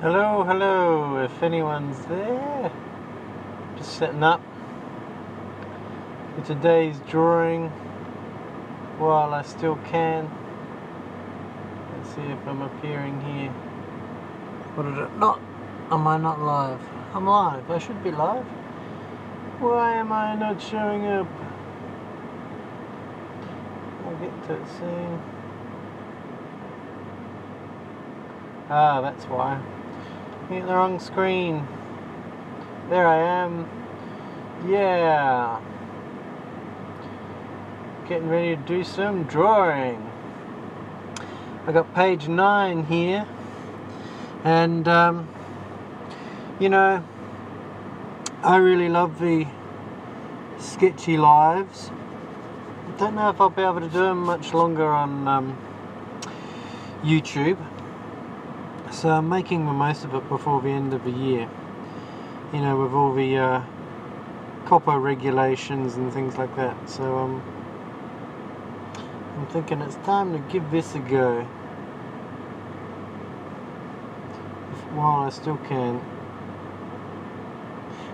Hello, hello, if anyone's there. Just setting up for today's drawing while I still can. Let's see if I'm appearing here. What did it not? Am I not live? I'm live. I should be live. Why am I not showing up? I'll get to it soon. Ah, that's why. Hit the wrong screen. There I am. Yeah. Getting ready to do some drawing. I got page 9 here. And, you know, I really love the Sketchy lives. Don't know if I'll be able to do them much longer on YouTube. So I'm making the most of it before the end of the year. You know, with all the copper regulations and things like that. So I'm thinking it's time to give this a go while I still can.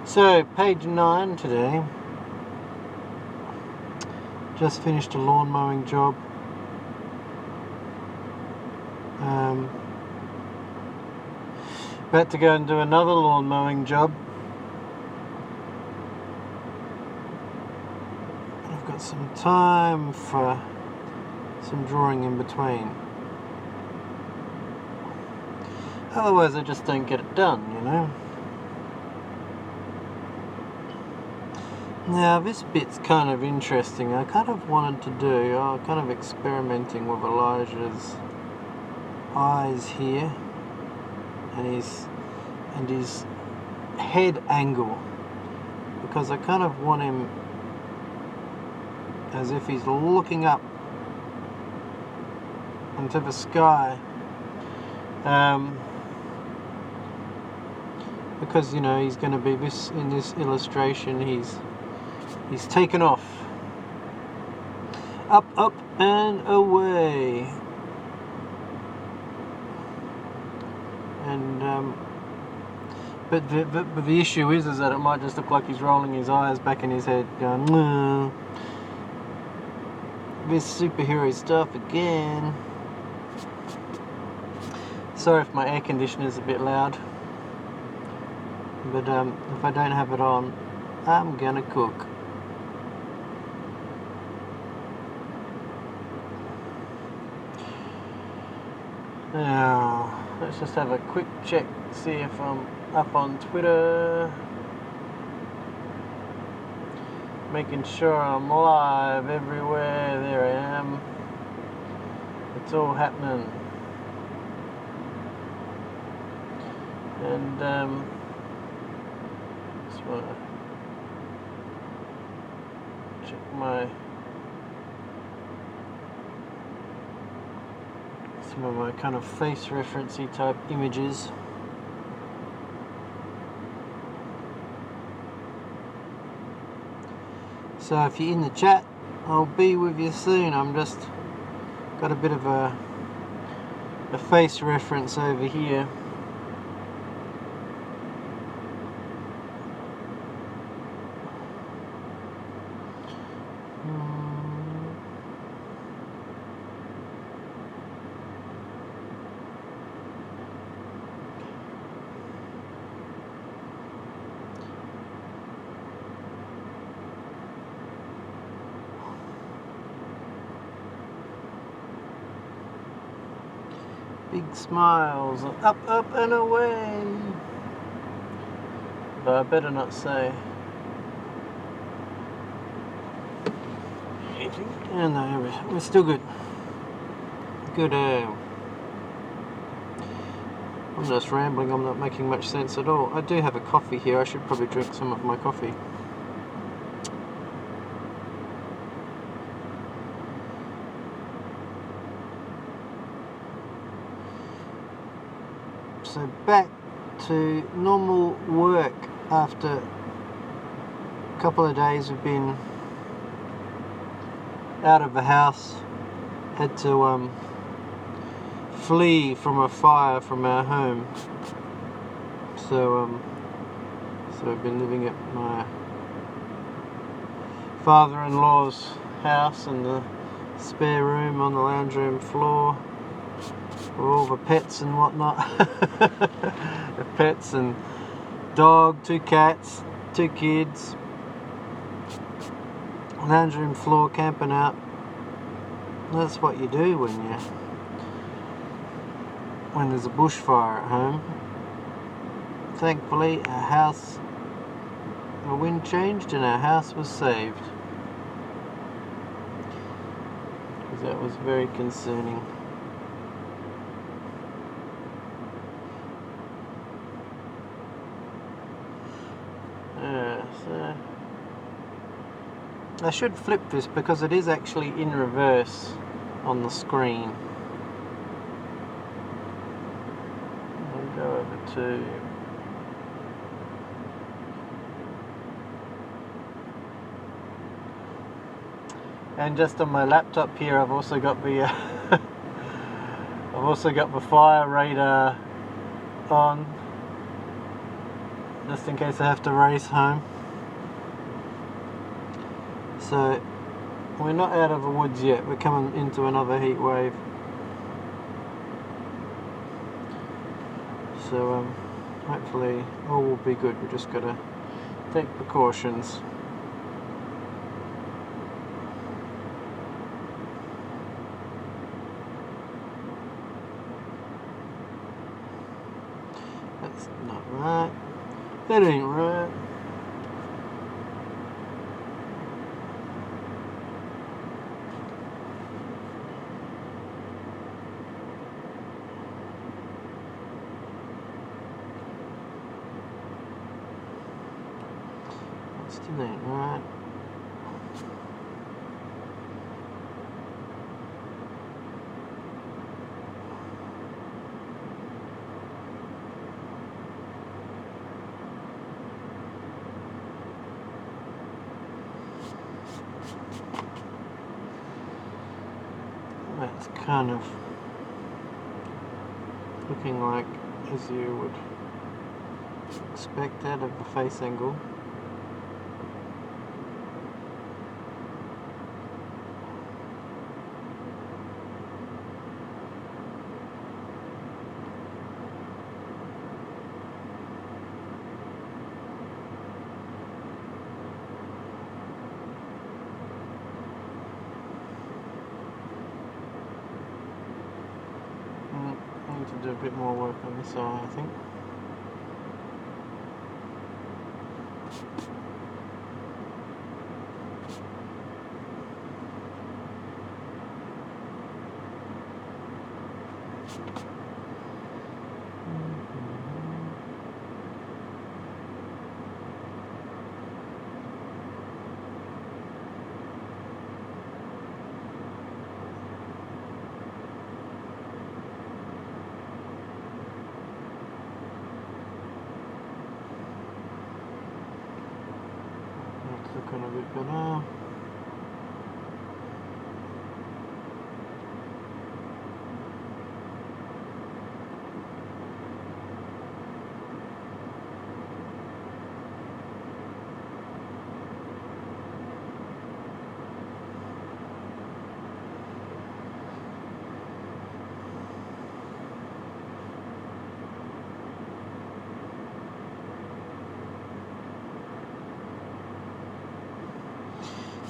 So, page 9 today. Just finished a lawn mowing job. About to go and do another lawn mowing job. I've got some time for some drawing in between. Otherwise I just don't get it done, you know. Now this bit's kind of interesting. I kind of wanted to do, kind of experimenting with Elijah's eyes here and his head angle, because I kind of want him as if he's looking up into the sky, because you know he's going to be in this illustration. He's taken off, up and away, and but the issue is that it might just look like he's rolling his eyes back in his head, going, "No, this superhero stuff again." Sorry if my air conditioner is a bit loud, but if I don't have it on, I'm gonna cook. Now, let's just have a quick check, see if I'm up on Twitter. Making sure I'm live everywhere. There I am. It's all happening. And just want to check some of my kind of face referencey type images. So if you're in the chat, I'll be with you soon. I'm just got a bit of a face reference over here. Big smiles, up and away. But I better not say anything. And no, we're still good. Good. I'm just rambling. I'm not making much sense at all. I do have a coffee here. I should probably drink some of my coffee. So back to normal work after a couple of days we've been out of the house. Had to flee from a fire from our home. So I've been living at my father-in-law's house in the spare room on the lounge room floor with all the pets and whatnot. The pets and dog, 2 cats, 2 kids. Lounge room floor camping out. That's what you do when there's a bushfire at home. Thankfully, the wind changed and our house was saved. Because that was very concerning. So I should flip this because it is actually in reverse on the screen. I'll go over to and just on my laptop here I've also got the fire radar on, just in case I have to race home. So we're not out of the woods yet, we're coming into another heat wave. So hopefully all will be good. We just got to take precautions. That's not right. That ain't right. That still ain't right. That's kind of looking like as you would expect out of the face angle. Need to do a bit more work on this eye, I think. Looking a bit better.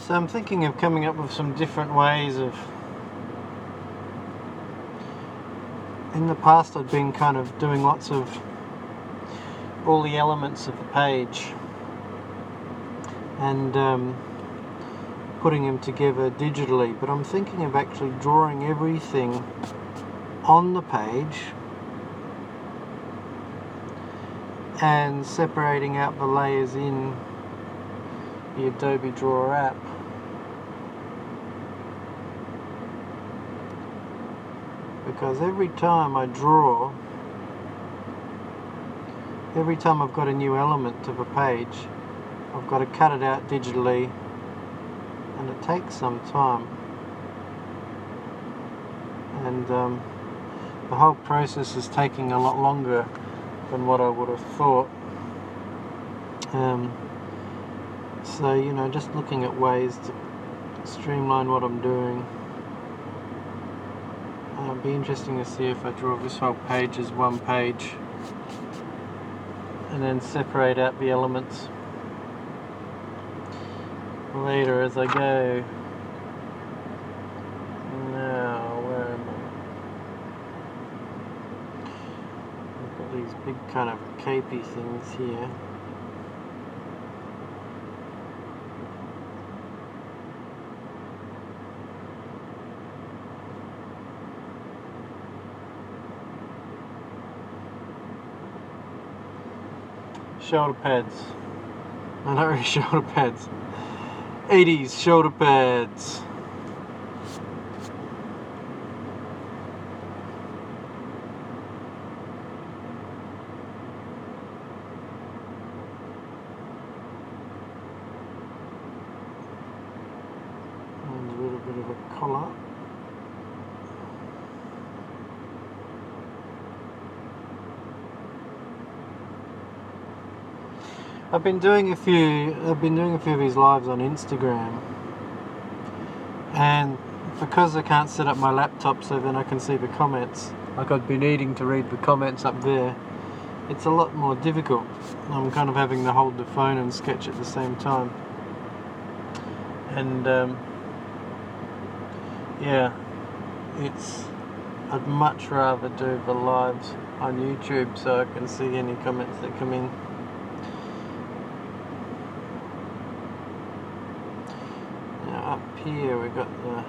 So I'm thinking of coming up with some different ways of... In the past I'd been kind of doing lots of all the elements of the page and putting them together digitally, but I'm thinking of actually drawing everything on the page and separating out the layers in the Adobe Drawer app. Because every time I draw, every time I've got a new element of a page, I've got to cut it out digitally, and it takes some time. And the whole process is taking a lot longer than what I would have thought. So, you know, just looking at ways to streamline what I'm doing. It'll be interesting to see if I draw this whole page as one page and then separate out the elements later as I go. Now, where am I? I've got these big kind of capey things here. Shoulder pads. No, not really shoulder pads. 80s shoulder pads. And a little bit of a collar. I've been doing a few of these lives on Instagram, and because I can't set up my laptop so then I can see the comments, like I've been needing to read the comments up there, it's a lot more difficult. I'm kind of having to hold the phone and sketch at the same time, and yeah, I'd much rather do the lives on YouTube so I can see any comments that come in. Up here we got the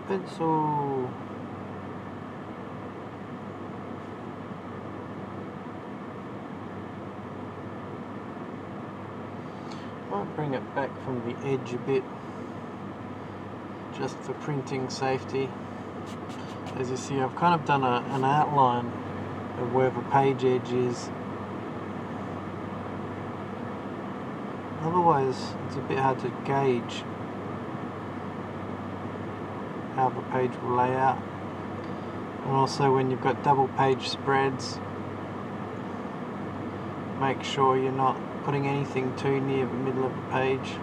pencil. Might bring it back from the edge a bit, just for printing safety. As you see, I've kind of done an outline of where the page edge is. Otherwise, it's a bit hard to gauge how the page will lay out. And also, when you've got double page spreads, make sure you're not putting anything too near the middle of the page.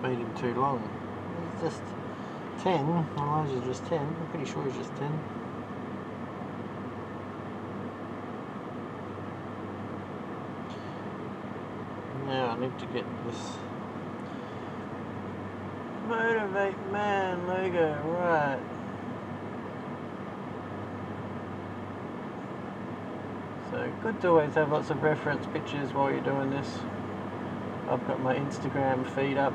Made him too long. He's just 10. Elijah's just 10. I'm pretty sure he's just 10. Now I need to get this Motivate Man logo right. So good to always have lots of reference pictures while you're doing this. I've got my Instagram feed up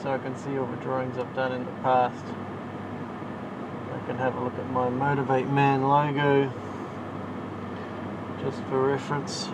so I can see all the drawings I've done in the past. I can have a look at my Motivate Man logo just for reference.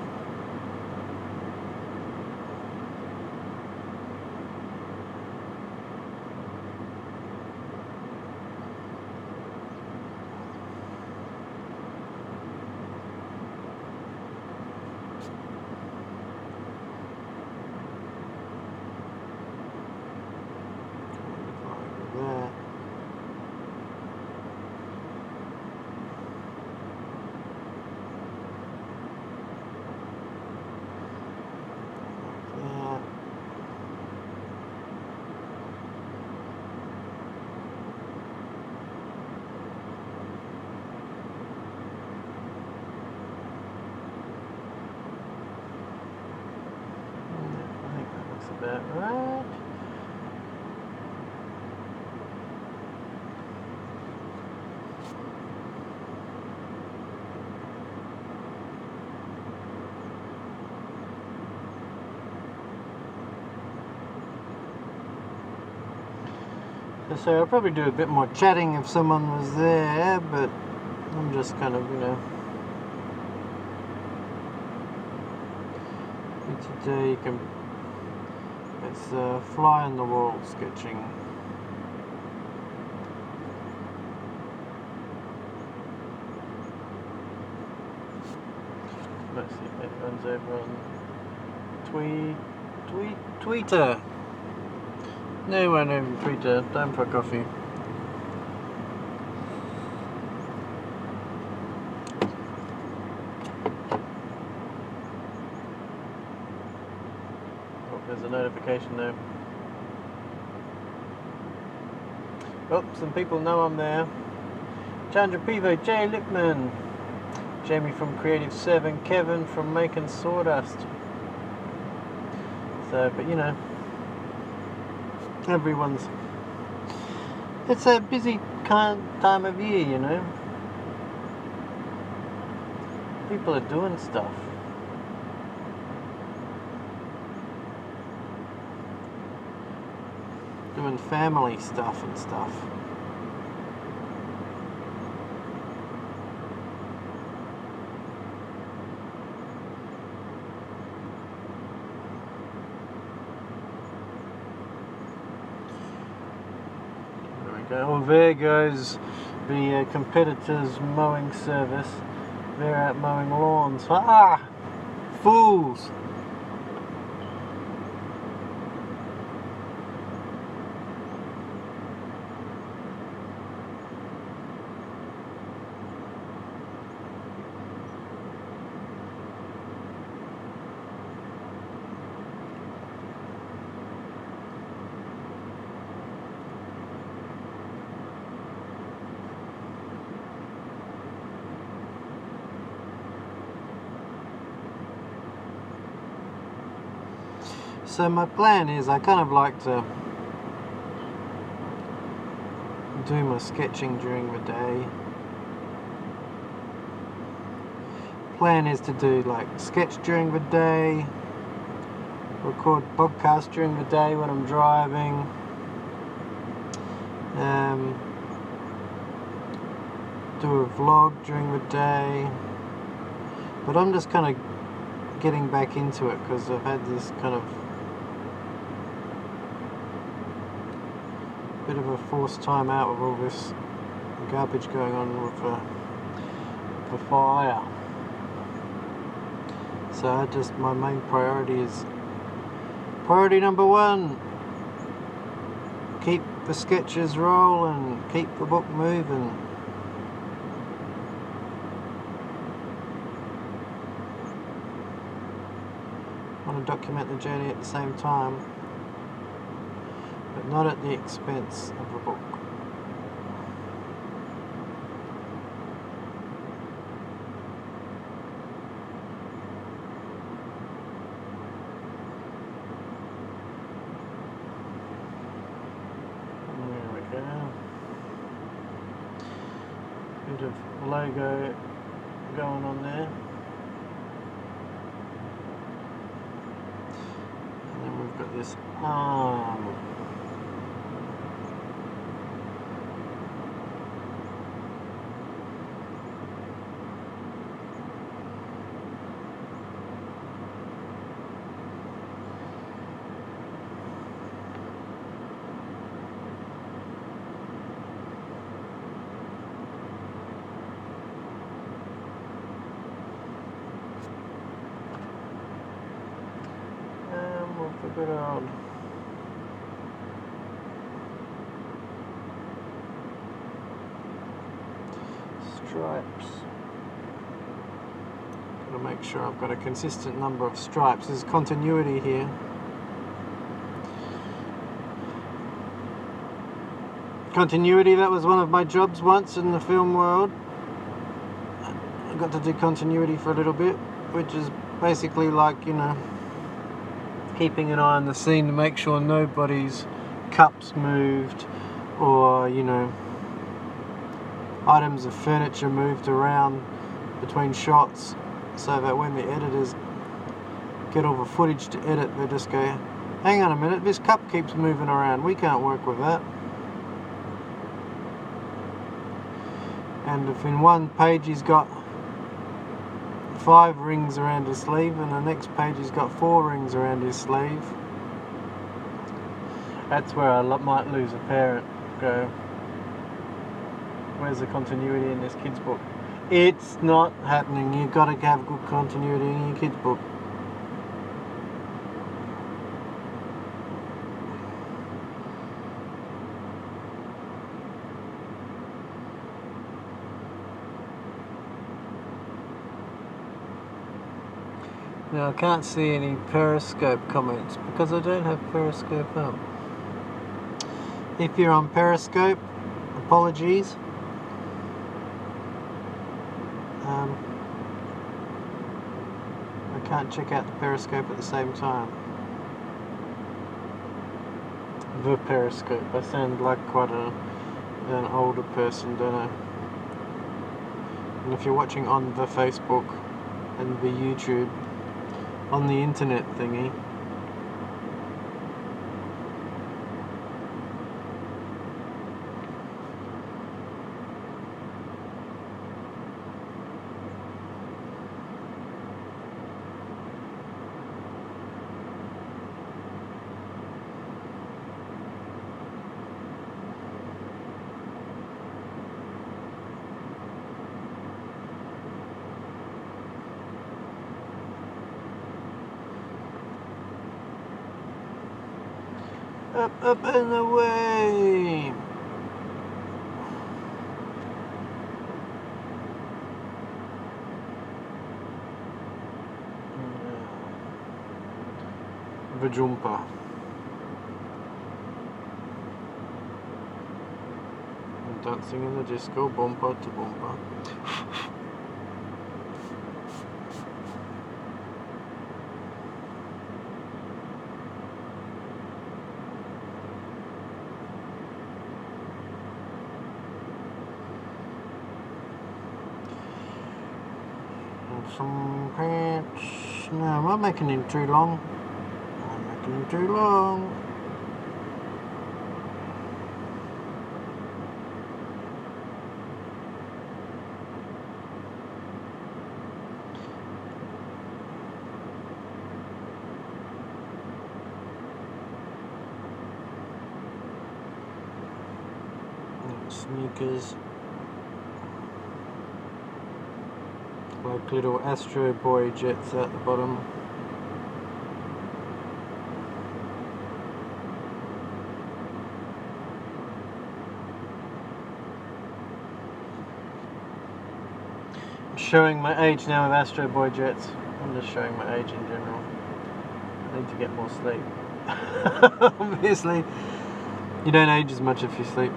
About right. So I'll probably do a bit more chatting if someone was there, but I'm just kind of, you know, today you can It's fly on the wall sketching. Let's see if anyone's over on Twitter. No one over Twitter. Time for coffee. Oh, there's a notification now. Oh, some people know I'm there. Chandra Pivo, Jay Lippman, Jamie from Creative 7, Kevin from Making Sawdust. So, but you know, everyone's, it's a busy time of year, you know. People are doing stuff. Doing family stuff and stuff. Oh, there goes the competitor's mowing service. They're out mowing lawns. Ah! Fools! So my plan is I kind of like to do my sketching during the day. Plan is to do like sketch during the day, record podcasts during the day when I'm driving, do a vlog during the day, but I'm just kind of getting back into it because I've had this kind of bit of a forced time out with all this garbage going on with the fire. So my main priority is priority number 1, keep the sketches rolling, keep the book moving. I want to document the journey at the same time, but not at the expense of the book. There we go. Bit of logo going on there. And then we've got this arm. A good old stripes. Gotta make sure I've got a consistent number of stripes. There's continuity here. Continuity, that was one of my jobs once in the film world. I got to do continuity for a little bit, which is basically like, you know, keeping an eye on the scene to make sure nobody's cups moved or, you know, items of furniture moved around between shots, so that when the editors get all the footage to edit, they just go, hang on a minute, this cup keeps moving around, we can't work with that. And if in one page he's got 5 rings around his sleeve and the next page he's got 4 rings around his sleeve, That's where I might lose a parent. Go, where's the continuity in this kid's book? It's not happening. You've got to have good continuity in your kid's book. Now I can't see any Periscope comments because I don't have Periscope up. If you're on Periscope, apologies. I can't check out the Periscope at the same time. The Periscope. I sound like quite an older person, don't I? And if you're watching on the Facebook and the YouTube, on the internet thingy, up and away. Vajumpa. Dancing in the disco, bumper to bumper. Some pants. No, I'm not making him too long. I'm making him too long. Sneakers. Like little Astro Boy jets at the bottom. I'm showing my age now with Astro Boy jets. I'm just showing my age in general. I need to get more sleep. Obviously, you don't age as much if you sleep.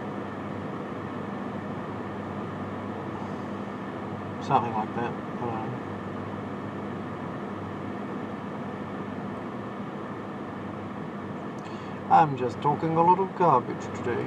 Something like that. I'm just talking a lot of garbage today.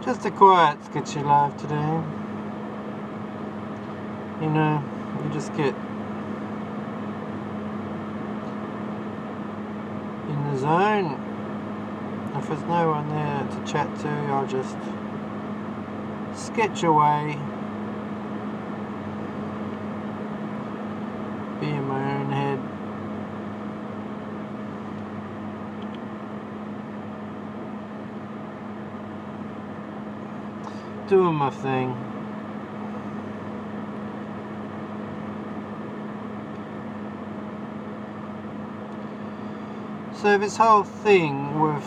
Just a quiet Sketchy live today. You know, you just get in the zone. If there's no one there to chat to, I'll just sketch away, be in my own head. Doing my thing. So this whole thing with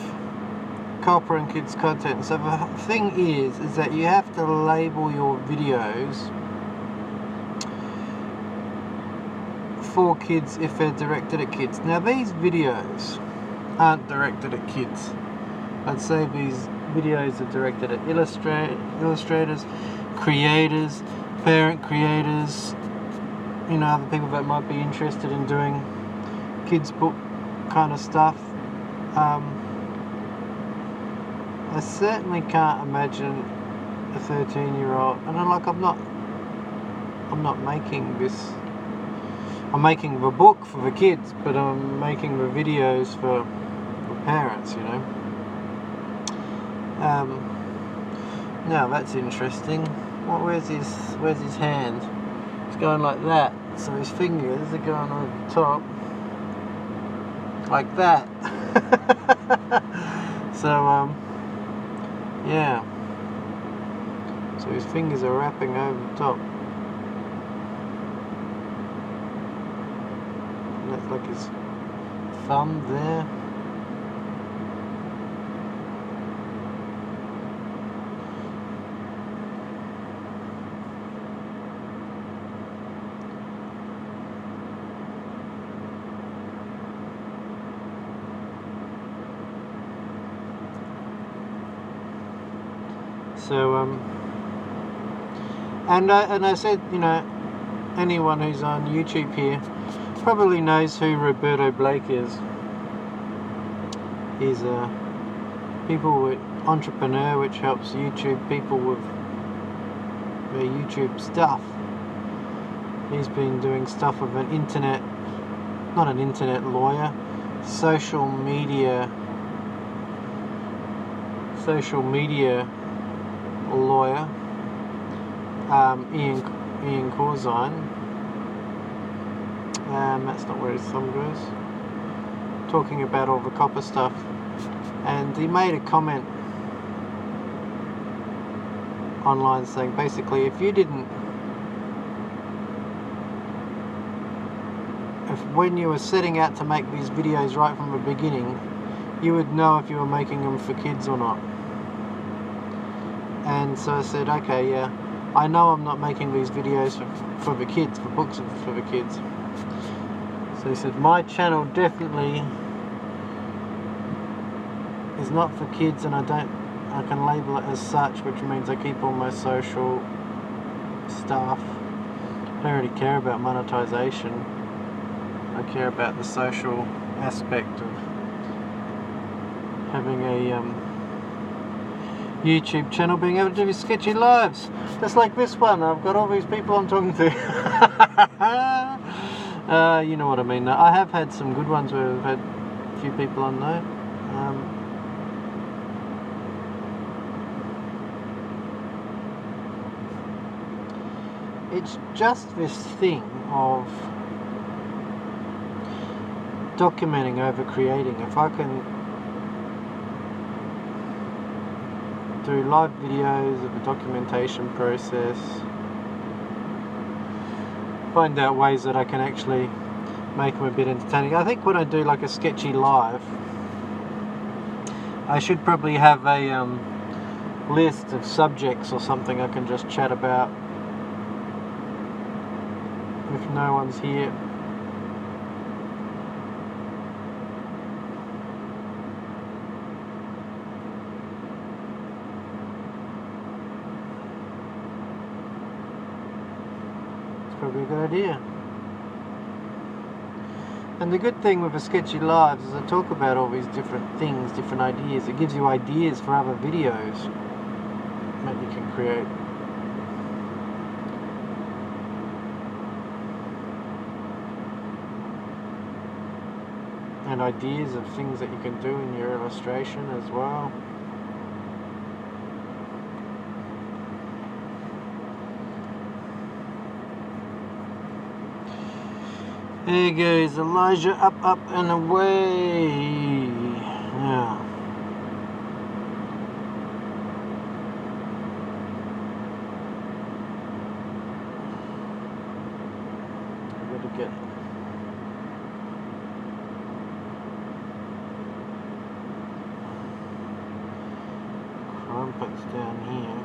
Copper and Kids content, so the thing is that you have to label your videos for kids if they're directed at kids. Now these videos aren't directed at kids. I'd say these videos are directed at illustrators, creators, parent creators, you know, other people that might be interested in doing kids book kind of stuff. I certainly can't imagine a 13-year-old, and I'm not making this. I'm making the book for the kids, but I'm making the videos for parents, you know. Now that's interesting. Where's his hand? It's going like that, so his fingers are going over the top, like that. So yeah. So his fingers are wrapping over the top. And that's like his thumb there. So and I said, you know, anyone who's on YouTube here probably knows who Roberto Blake is. He's a entrepreneur which helps YouTube people with their YouTube stuff. He's been doing stuff with not an internet lawyer, social media lawyer, Ian Corzine. That's not where his thumb goes. Talking about all the copper stuff, and he made a comment online saying basically, if when you were setting out to make these videos right from the beginning, you would know if you were making them for kids or not. And so I said, okay, yeah, I know I'm not making these videos for the kids, for books for the kids. So he said, my channel definitely is not for kids, and I can label it as such, which means I keep all my social stuff. I don't really care about monetization. I care about the social aspect of having a YouTube channel, being able to do sketchy lives, just like this one. I've got all these people I'm talking to. You know what I mean. I have had some good ones where I've had a few people on though. It's just this thing of documenting over creating. If I can do live videos of the documentation process, find out ways that I can actually make them a bit entertaining. I think when I do like a sketchy live, I should probably have a list of subjects or something I can just chat about if no one's here. Probably a good idea. And the good thing with the Sketchy Lives is I talk about all these different things, different ideas. It gives you ideas for other videos. that you can create. And ideas of things that you can do in your illustration as well. There goes Elijah, up, up and away. Now, I've got to get Crumpets down here.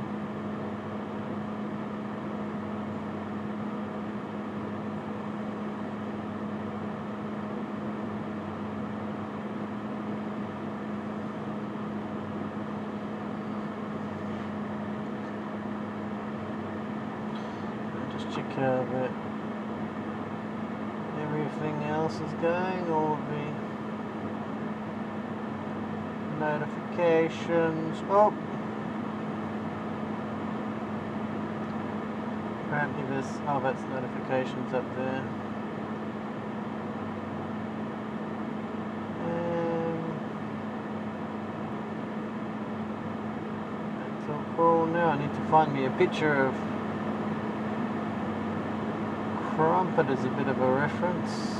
Check out that everything else is going, all of the notifications. Oh, apparently there's, oh, that's notifications up there. That's all cool. Now I need to find me a picture of Crumpet as a bit of a reference.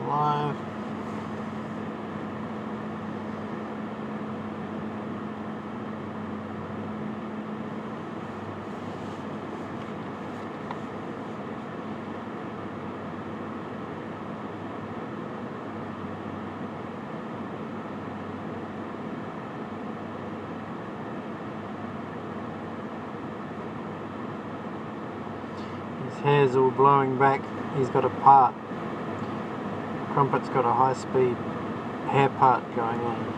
Live. His hair's all blowing back. He's got a part. Crumpet's got a high-speed hair part going on.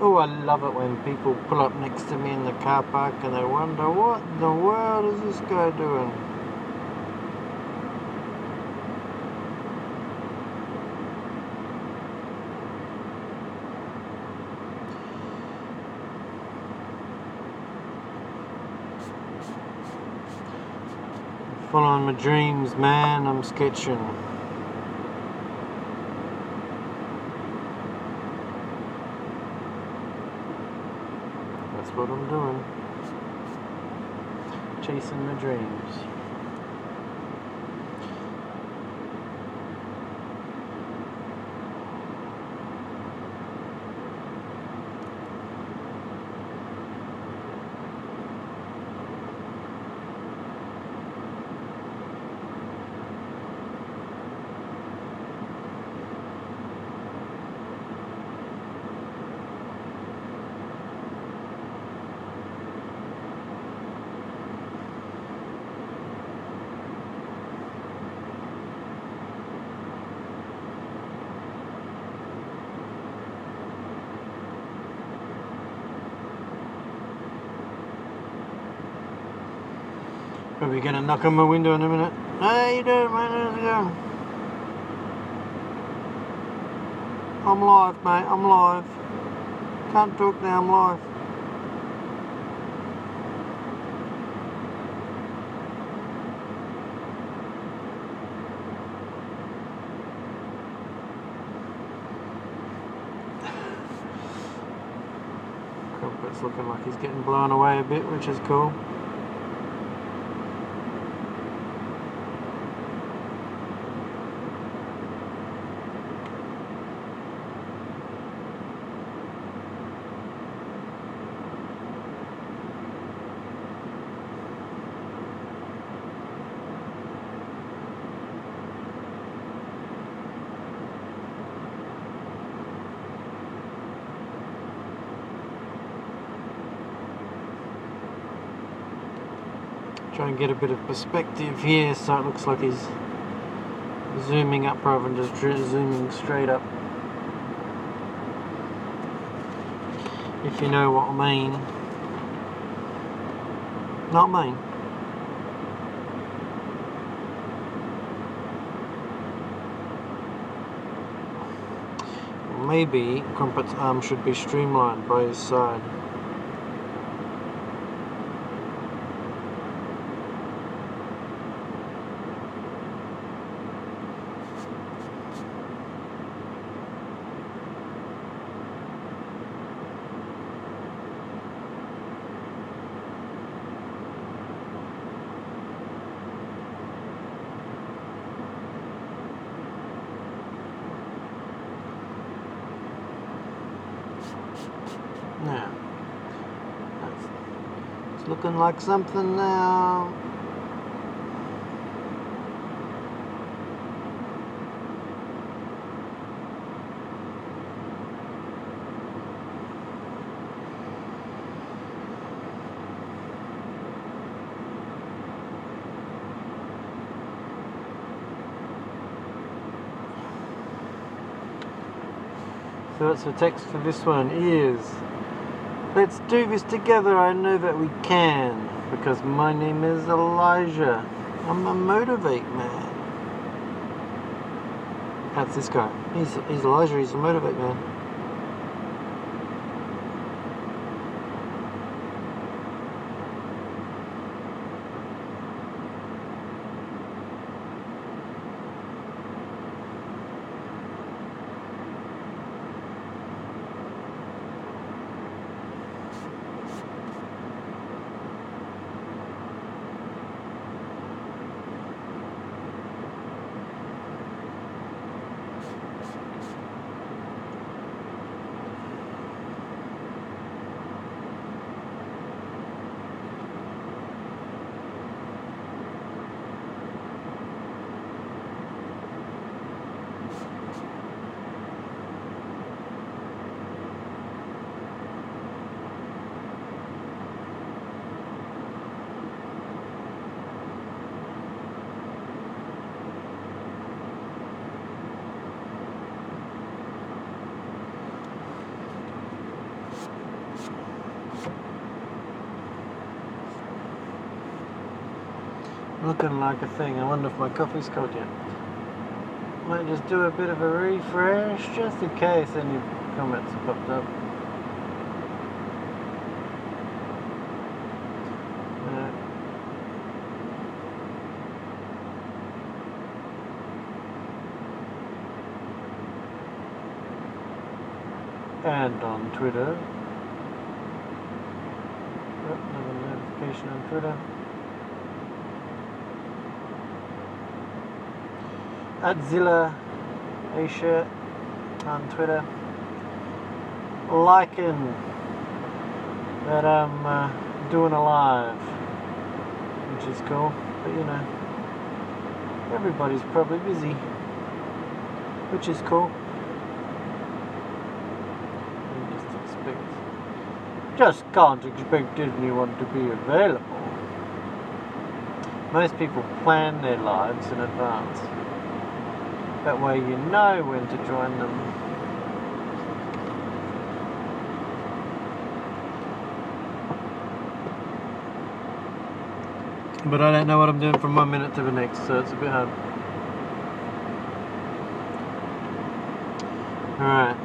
Oh, I love it when people pull up next to me in the car park and they wonder, what in the world is this guy doing? Following my dreams, man, I'm sketching. That's what I'm doing. Chasing my dreams. Probably gonna knock on my window in a minute. How you doing, mate? How's it going? I'm live, mate. I'm live. Can't talk now. I'm live. Crumpet's looking like he's getting blown away a bit, which is cool. Try and get a bit of perspective here so it looks like he's zooming up rather than just zooming straight up. If you know what I mean. Not mean. Maybe Crumpet's arm should be streamlined by his side. Now, it's looking like something now. So that's the text for this one is, let's do this together, I know that we can, because my name is Elijah. I'm a motivate man. That's this guy. He's Elijah, he's a motivate man. Looking like a thing. I wonder if my coffee's cold yet. Might just do a bit of a refresh just in case any comments have popped up. And on Twitter. Oh, another notification on Twitter. @Zilla Asia on Twitter. Liking that I'm doing a live, which is cool. But you know, everybody's probably busy, which is cool. Just can't expect anyone to be available. Most people plan their lives in advance. That way you know when to join them. But I don't know what I'm doing from 1 minute to the next, so it's a bit hard. Alright.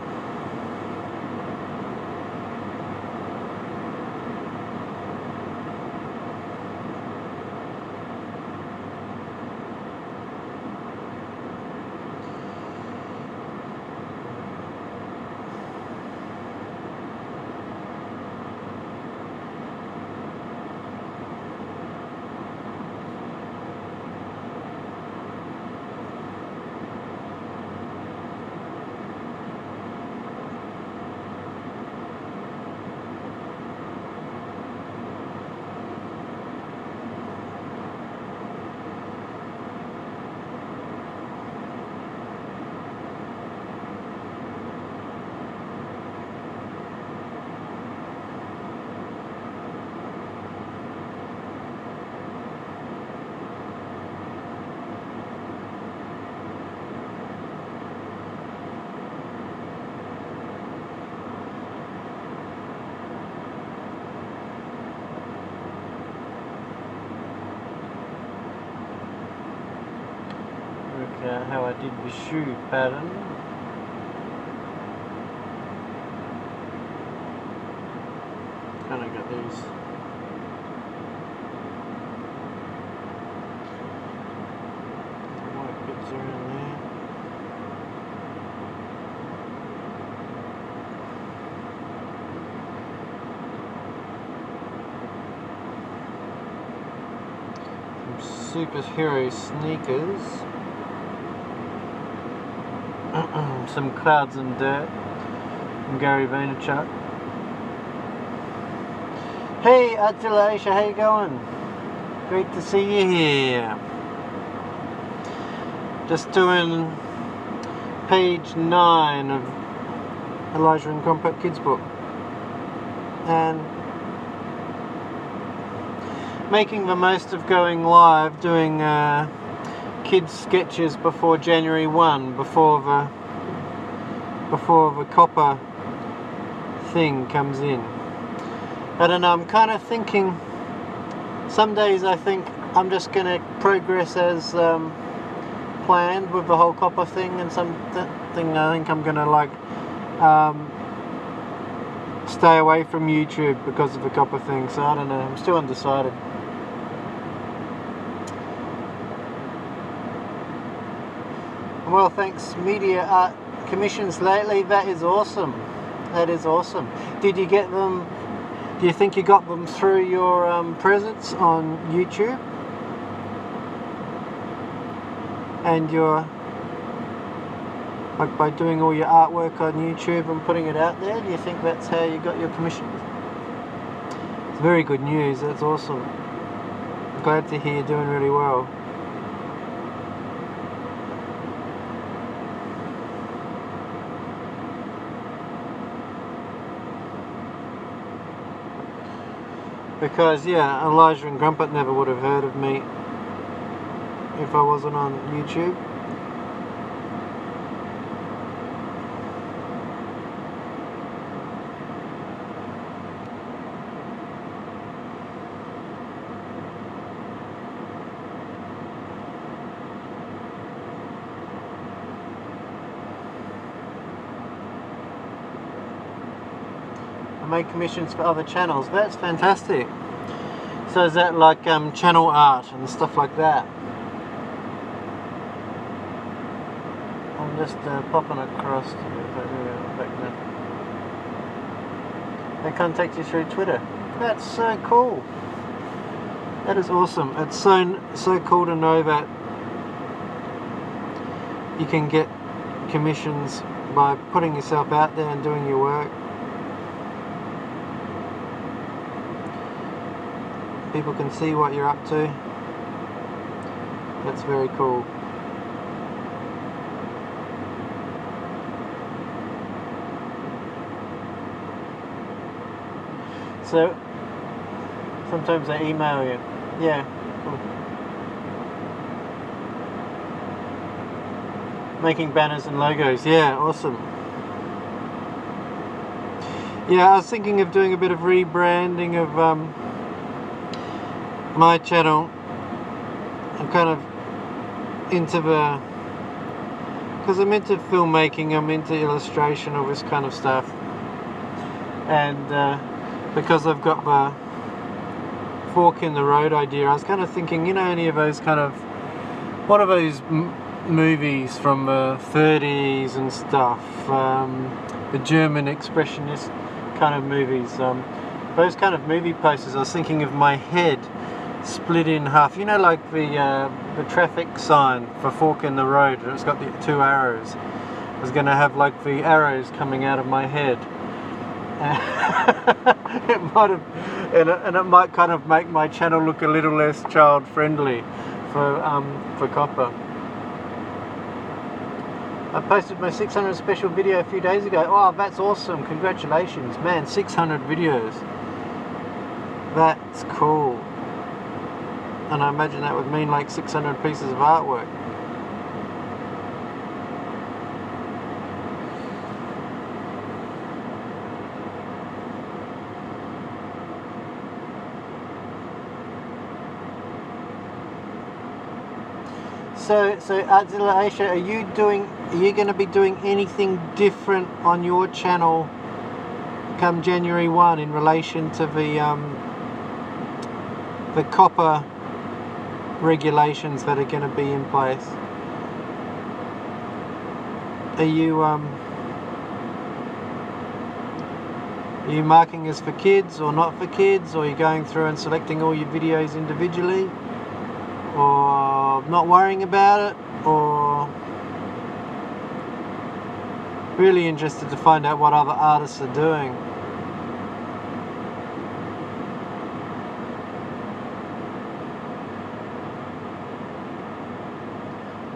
How I did the shoe pattern. Kind of got these white bits around there. Some superhero sneakers. Some clouds and dirt from Gary Vaynerchuk. Hey Attila Aisha, how you going? Great to see you here. Just doing page 9 of Elijah and Crumpet Kids book. And making the most of going live, doing kids sketches before January 1, before the copper thing comes in. I don't know, I'm kind of thinking, some days I think I'm just going to progress as planned with the whole copper thing, and something I think I'm going to like stay away from YouTube because of the copper thing, so I don't know, I'm still undecided. Well, thanks media art commissions lately, that is awesome. That is awesome. Did you get them, do you think you got them through your presence on YouTube? And your, like by doing all your artwork on YouTube and putting it out there, do you think that's how you got your commissions? It's very good news, that's awesome. Glad to hear you're doing really well. Because yeah, Elijah and Crumpet never would have heard of me if I wasn't on YouTube. make commissions for other channels. That's fantastic. So is that like channel art and stuff like that? I'm just popping across to back now. They contact you through Twitter. That's so cool. That is awesome. It's so cool to know that you can get commissions by putting yourself out there and doing your work. People can see what you're up to. That's very cool. So sometimes they email you. Yeah, cool. Making banners and logos. Yeah, awesome. Yeah, I was thinking of doing a bit of rebranding of my channel. I'm kind of into because I'm into filmmaking, I'm into illustration, all this kind of stuff. And because I've got the fork in the road idea, I was kind of thinking, you know, any of those kind of, what are those movies from the 30s and stuff, the German expressionist kind of movies, those kind of movie posters. I was thinking of my head split in half, you know, like the traffic sign for fork in the road, it's got the 2 arrows. I was going to have like the arrows coming out of my head. It might have, and it might kind of make my channel look a little less child friendly for copper. I posted my 600 special video a few days ago. Oh, that's awesome! Congratulations, man! 600 videos. That's cool. And I imagine that would mean like 600 pieces of artwork. So Adzilla Aisha, are you going to be doing anything different on your channel come January 1 in relation to the copper regulations that are going to be in place? Are you marking as for kids or not for kids, or are you going through and selecting all your videos individually, or not worrying about it, or really interested to find out what other artists are doing?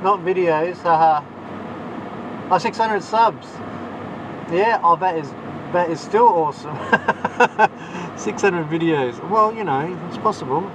Not videos, haha. Oh, 600 subs. Yeah, oh, that is still awesome. 600 videos. Well, you know, it's possible.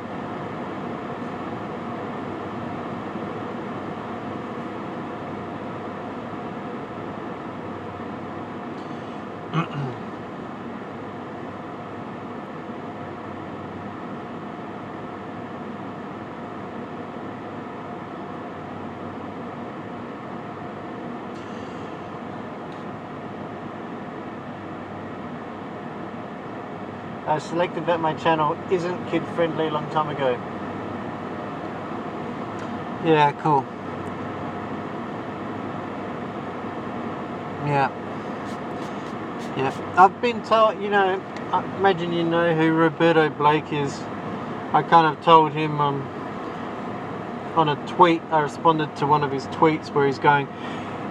I selected that my channel isn't kid friendly a long time ago. Yeah, cool. Yeah. Yeah. I've been told, you know, I imagine you know who Roberto Blake is. I kind of told him on a tweet, I responded to one of his tweets where he's going,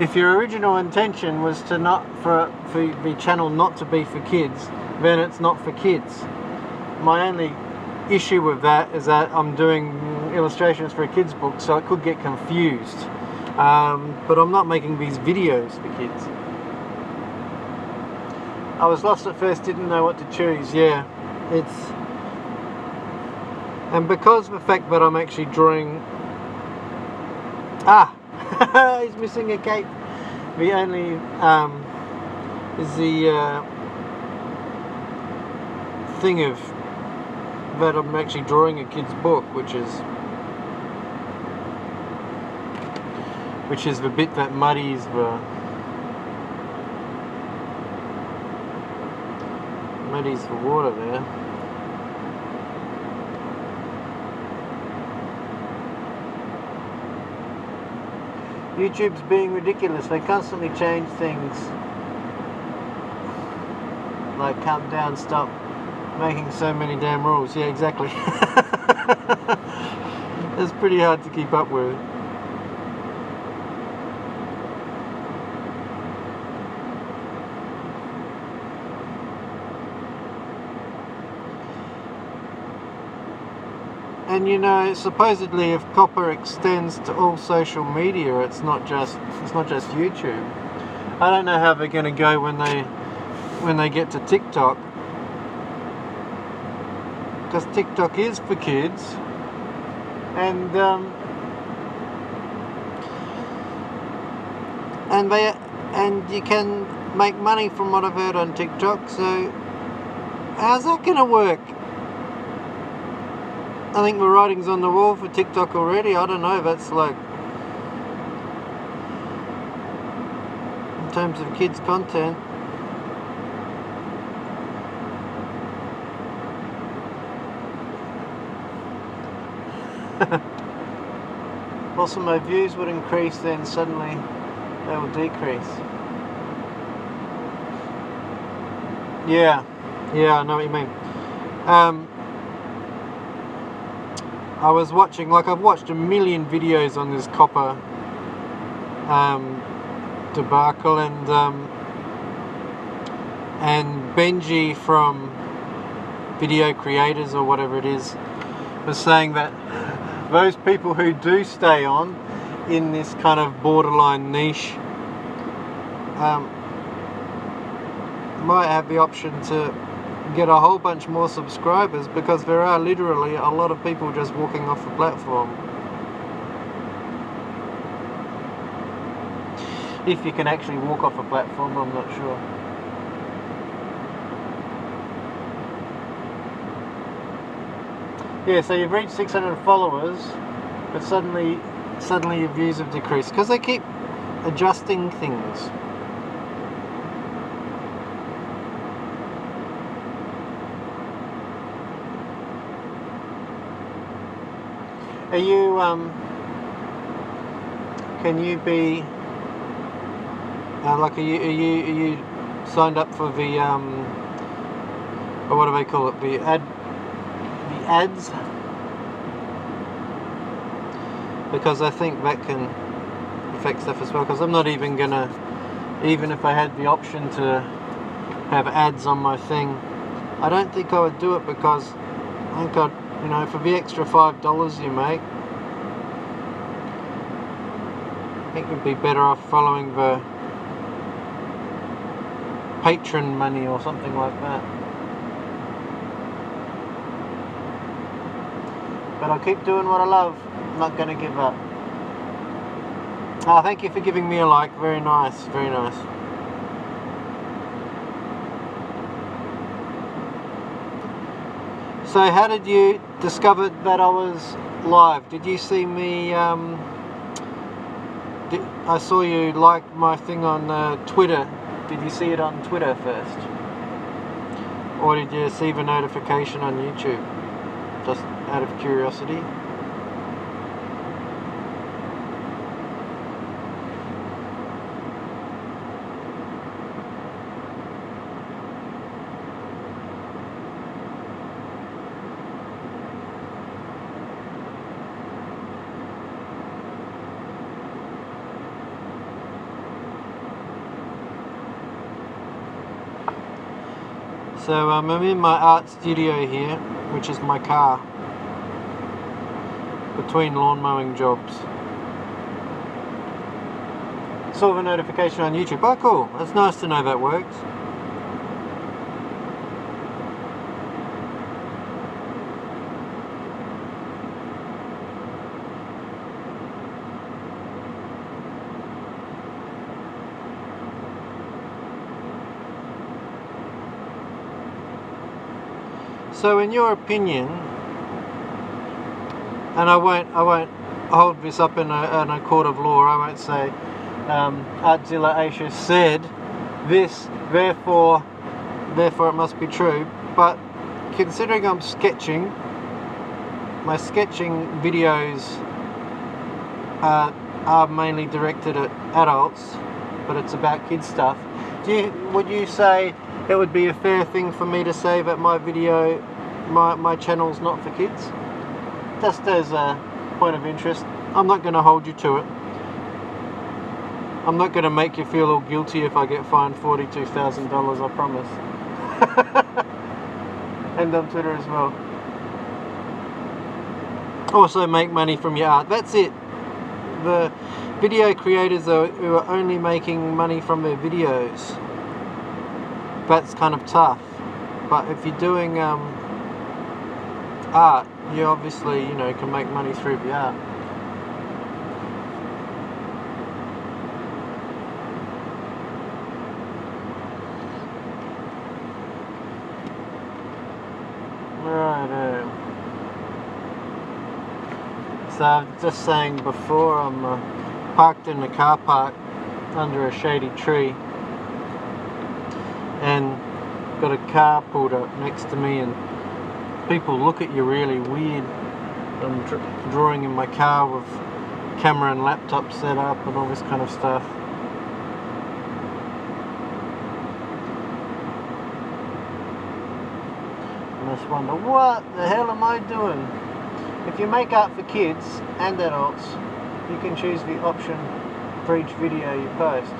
if your original intention was to not for the channel not to be for kids, then it's not for kids. My only issue with that is that I'm doing illustrations for a kids book, so it could get confused. But I'm not making these videos for kids. I was lost at first, didn't know what to choose. Yeah, and because of the fact that I'm actually drawing, he's missing a cape. The only is the thing of that I'm actually drawing a kid's book, which is the bit that muddies muddies the water there. YouTube's being ridiculous. They constantly change things. Like, calm down, stop making so many damn rules. Yeah, exactly. It's pretty hard to keep up with. And you know, supposedly if copper extends to all social media, it's not just YouTube. I don't know how they're going to go when they get to TikTok, because TikTok is for kids, and you can make money from what I've heard on TikTok. So how's that going to work? I think the writing's on the wall for TikTok already. I don't know. That's like, in terms of kids' content. Also, my views would increase, then suddenly they will decrease. Yeah, I know what you mean. I was watching, like, I've watched a million videos on this copper debacle, and Benji from Video Creators or whatever it is was saying that those people who do stay on in this kind of borderline niche might have the option to get a whole bunch more subscribers, because there are literally a lot of people just walking off the platform. If you can actually walk off a platform, I'm not sure. Yeah, so you've reached 600 followers, but suddenly your views have decreased, because they keep adjusting things. Are you, can you be, like, are you signed up for the, or what do they call it, the ads? Because I think that can affect stuff as well, because I'm not even gonna, even if I had the option to have ads on my thing, I don't think I would do it, because I think I'd, you know, for the extra $5 you make, I think you'd be better off following the patron money or something like that. But I'll keep doing what I love. I'm not going to give up. Oh, thank you for giving me a like. Very nice, very nice. So how did you discover that I was live? Did you see me, I saw you like my thing on Twitter. Did you see it on Twitter first? Or did you see the notification on YouTube? Just out of curiosity. So I'm in my art studio here, which is my car, between lawn mowing jobs. Saw the notification on YouTube. Oh, cool. That's nice to know that works. So in your opinion, and I won't hold this up in a court of law, I won't say Artzilla Aisha said this, therefore therefore it must be true. But considering I'm sketching, my sketching videos are mainly directed at adults, but it's about kids stuff. Would you say it would be a fair thing for me to say that my video, my channel's not for kids? Just as a point of interest. I'm not going to hold you to it. I'm not going to make you feel all guilty if I get fined $42,000, I promise. And on Twitter as well. Also make money from your art. That's it. The video creators who are only making money from their videos, that's kind of tough. But if you're doing art, you obviously, you know, can make money through the art. Right. So I was just saying before, I'm parked in the car park under a shady tree, and got a car pulled up next to me, and people look at you really weird. I'm drawing in my car with camera and laptop set up and all this kind of stuff. I just wonder, what the hell am I doing? If you make art for kids and adults, you can choose the option for each video you post.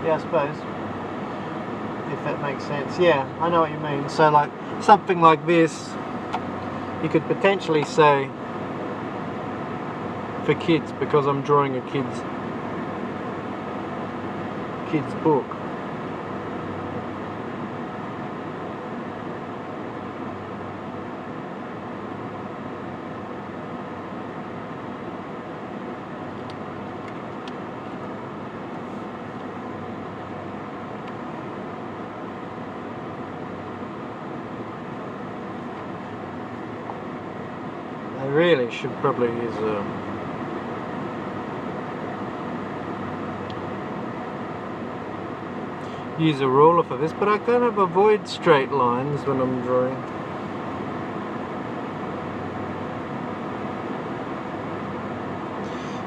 Yeah, I suppose. If that makes sense. Yeah, I know what you mean. So like something like this, you could potentially say for kids, because I'm drawing a kid's book. I really should probably use a ruler for this, but I kind of avoid straight lines when I'm drawing.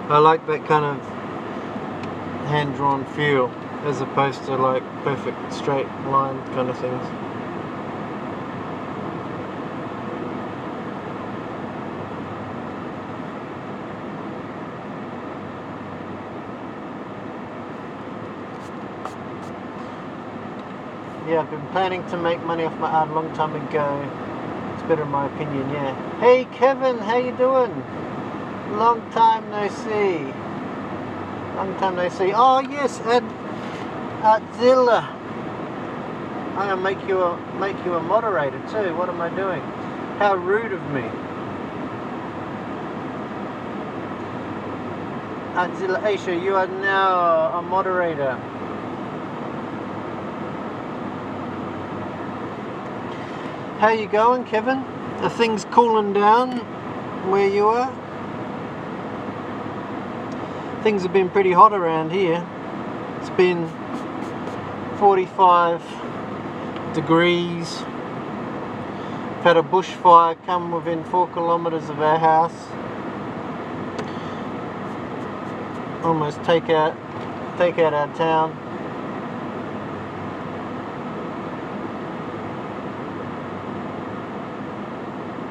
I like that kind of hand-drawn feel as opposed to like perfect straight line kind of things. Yeah, I've been planning to make money off my art a long time ago. It's better in my opinion, yeah. Hey Kevin, how you doing? Long time no see. Long time no see. Oh yes, and Artzilla. I'm gonna make you a moderator too. What am I doing? How rude of me. Artzilla Aisha, you are now a moderator. How you going, Kevin? Are things cooling down where you are? Things have been pretty hot around here. It's been 45 degrees. We've had a bushfire come within 4 kilometers of our house. Almost take out our town.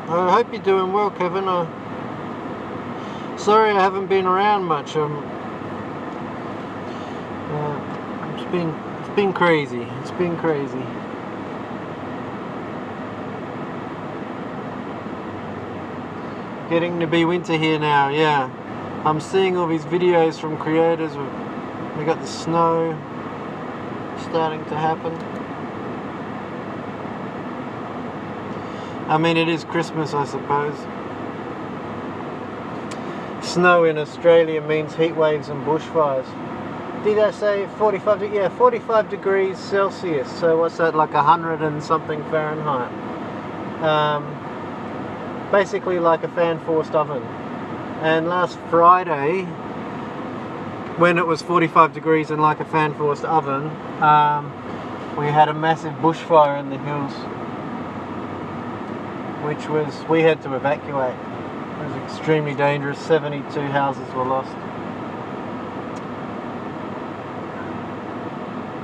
I hope you're doing well, Kevin. Sorry I haven't been around much. It's been crazy. It's been crazy. Getting to be winter here now, yeah. I'm seeing all these videos from creators. We got the snow starting to happen. I mean, it is Christmas, I suppose. Snow in Australia means heat waves and bushfires. Did I say 45? Yeah, 45 degrees Celsius. So what's that, like 100 and something Fahrenheit? Basically like a fan-forced oven. And last Friday, when it was 45 degrees and like a fan-forced oven, we had a massive bushfire in the hills, which we had to evacuate. It was extremely dangerous. 72 houses were lost.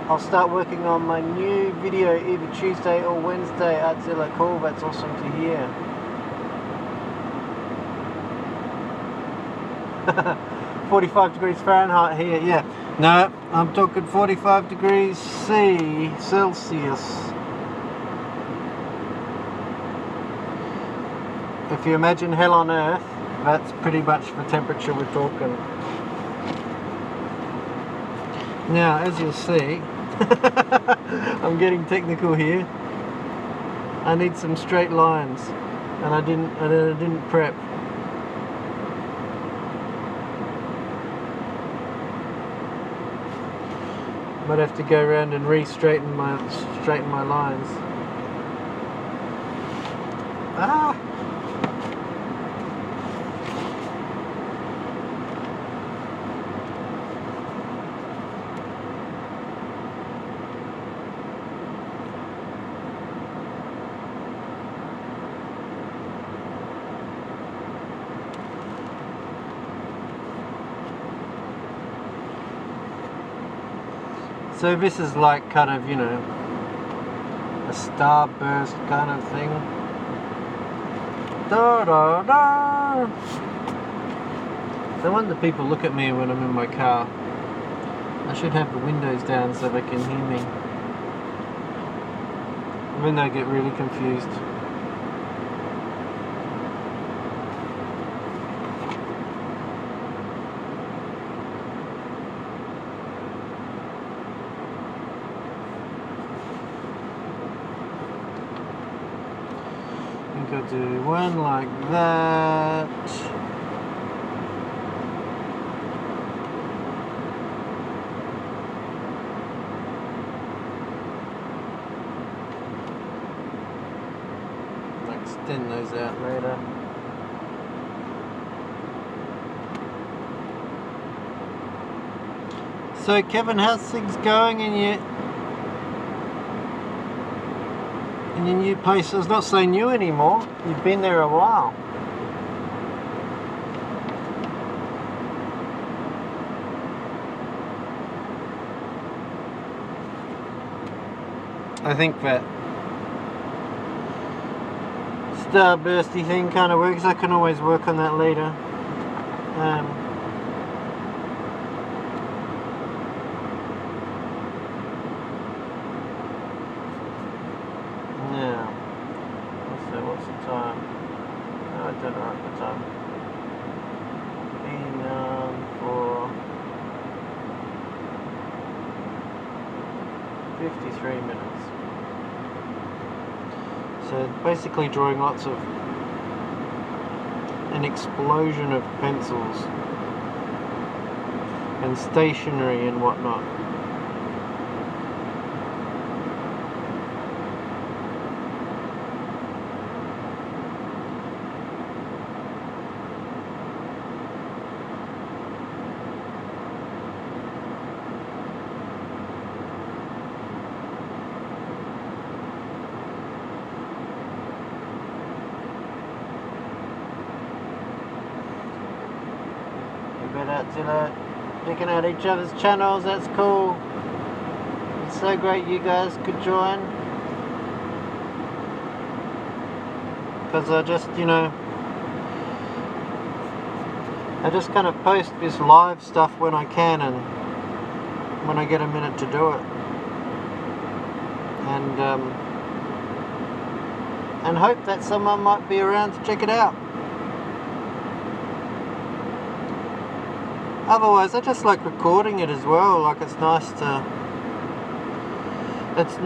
I'll start working on my new video either Tuesday or Wednesday. Atzilla, cool, that's awesome to hear. 45 degrees Fahrenheit here, yeah. No, I'm talking 45 degrees Celsius. If you imagine hell on earth, that's pretty much the temperature we're talking. Now, as you'll see, I'm getting technical here. I need some straight lines, and I didn't prep. Might have to go around and straighten my lines. Ah! So this is like kind of, you know, a starburst kind of thing. Da da da! No wonder people look at me when I'm in my car. I should have the windows down so they can hear me. Then they get really confused. I'll do one like that. I'll extend those out later. So Kevin, how's things going in your new place? I was not so new anymore. You've been there a while. I think that starbursty thing kind of works. I can always work on that later. Now, what's the time? No, I don't know the time. Being for 53 minutes. So basically drawing lots of an explosion of pencils and stationery and whatnot. Checking out each other's channels, that's cool. It's so great you guys could join. Because I just, you know, I just kind of post this live stuff when I can and when I get a minute to do it. And hope that someone might be around to check it out. Otherwise, I just like recording it as well. Like, it's nice to. It was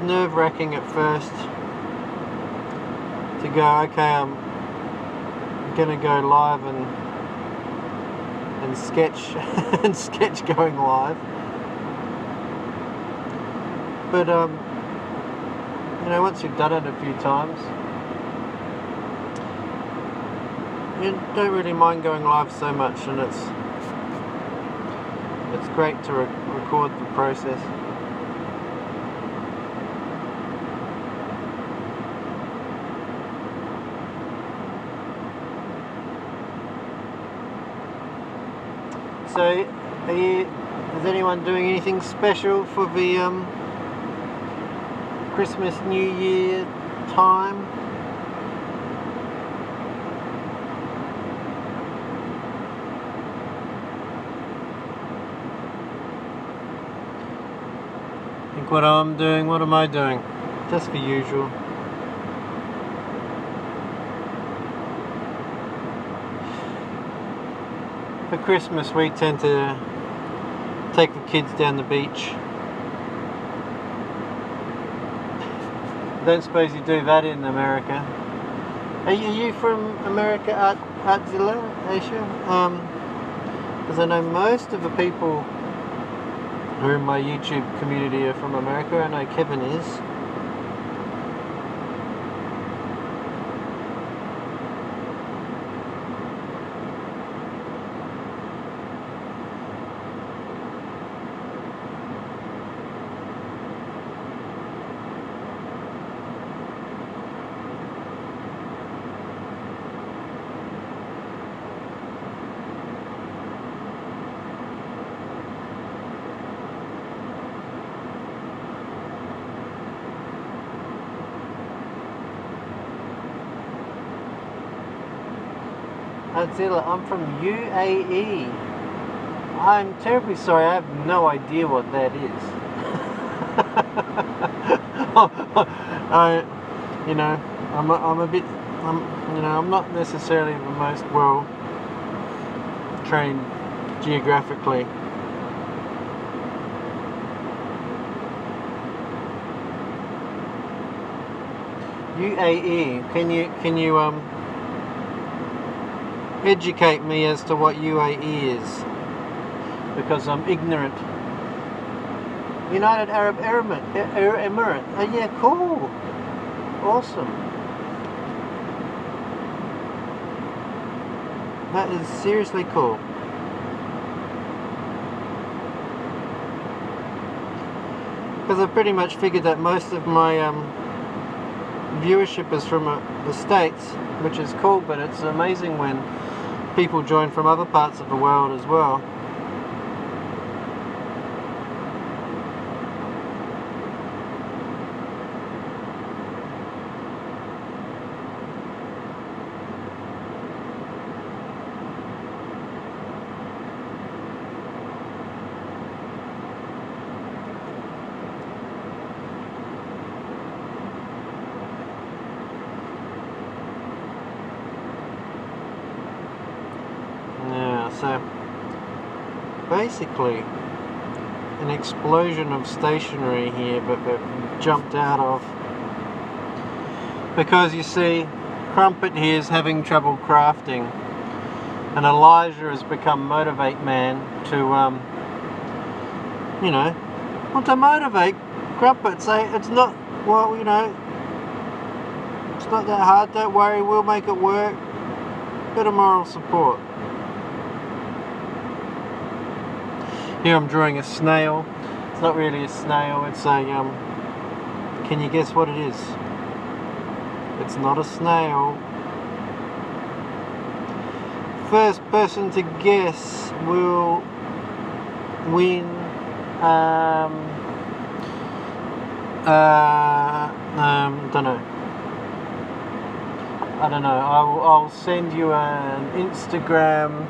nerve-wracking at first to go. Okay, I'm gonna go live and sketch and sketch going live. But you know, once you've done it a few times, you don't really mind going live so much, and it's great to record the process. so is anyone doing anything special for the Christmas, New Year time? Think what I'm doing, what am I doing? Just the usual. For Christmas we tend to take the kids down the beach. Don't suppose you do that in America. Are you from America, Artzilla, Asia? Because I know most of the people who are in my YouTube community are from America. I know Kevin is. Artzilla, I'm from UAE. I'm terribly sorry, I have no idea what that is. I'm not necessarily the most well trained geographically. UAE, can you educate me as to what UAE is, because I'm ignorant. United Arab Emirate. Oh yeah, cool. Awesome. That is seriously cool. Because I pretty much figured that most of my viewership is from the States, which is cool, but it's amazing when people join from other parts of the world as well. So basically an explosion of stationery here, but they've jumped out of, because you see Crumpet here is having trouble crafting, and Elijah has become Motivate Man to want to motivate Crumpet, say it's not, well, it's not that hard, don't worry, we'll make it work. Bit of moral support. Here I'm drawing a snail. It's not really a snail, it's a, can you guess what it is? It's not a snail. First person to guess will win I don't know. I'll send you an Instagram.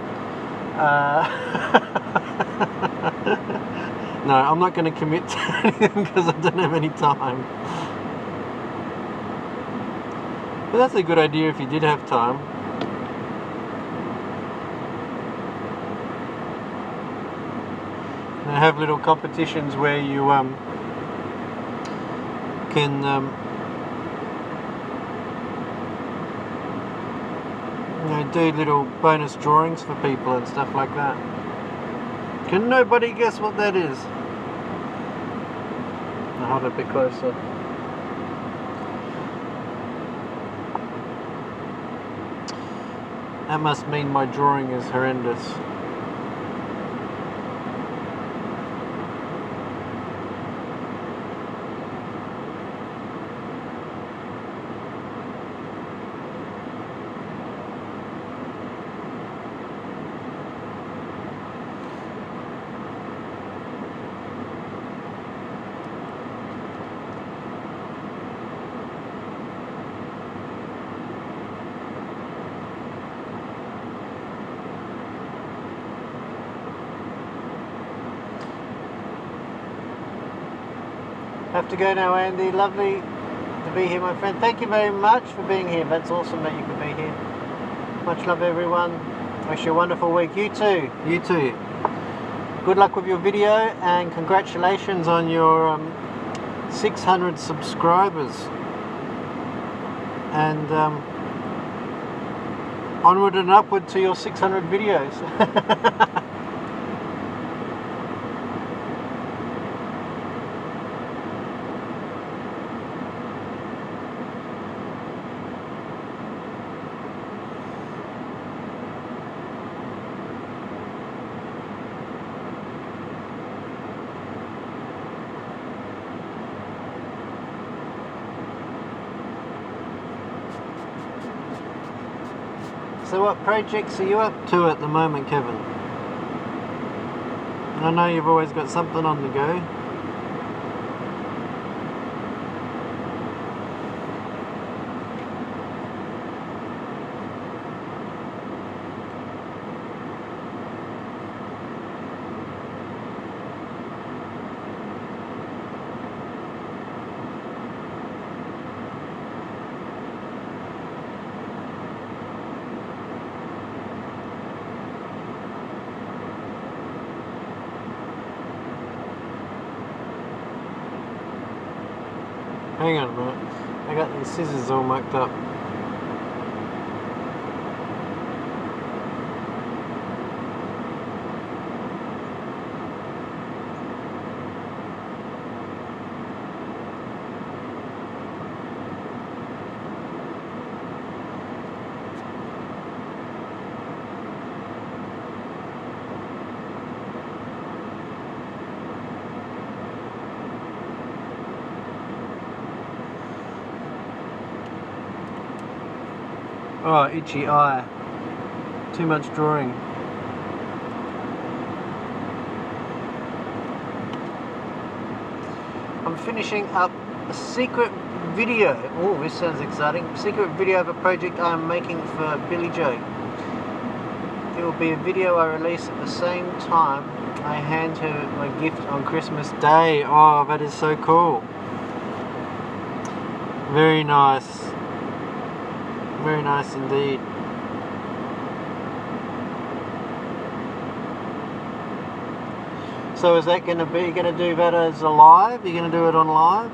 No, I'm not going to commit to anything because I don't have any time. But that's a good idea if you did have time. They have little competitions where you can do little bonus drawings for people and stuff like that. Can nobody guess what that is? I'll hold it a bit closer. That must mean my drawing is horrendous. Have to go now, Andy. Lovely to be here, my friend. Thank you very much for being here. That's awesome that you could be here. Much love, everyone. Wish you a wonderful week. You too. You too. Good luck with your video and congratulations on your 600 subscribers. And onward and upward to your 600 videos. So what projects are you up to at the moment, Kevin? I know you've always got something on the go. Hang on a minute, I got these scissors all mucked up. Oh, itchy eye. Too much drawing. I'm finishing up a secret video. Oh, this sounds exciting. Secret video of a project I'm making for Billy Joe. It will be a video I release at the same time I hand her my gift on Christmas Day. Oh, that is so cool. Very nice. Very nice indeed. So is that going to be, you're going to do that as a live? You're going to do it on live?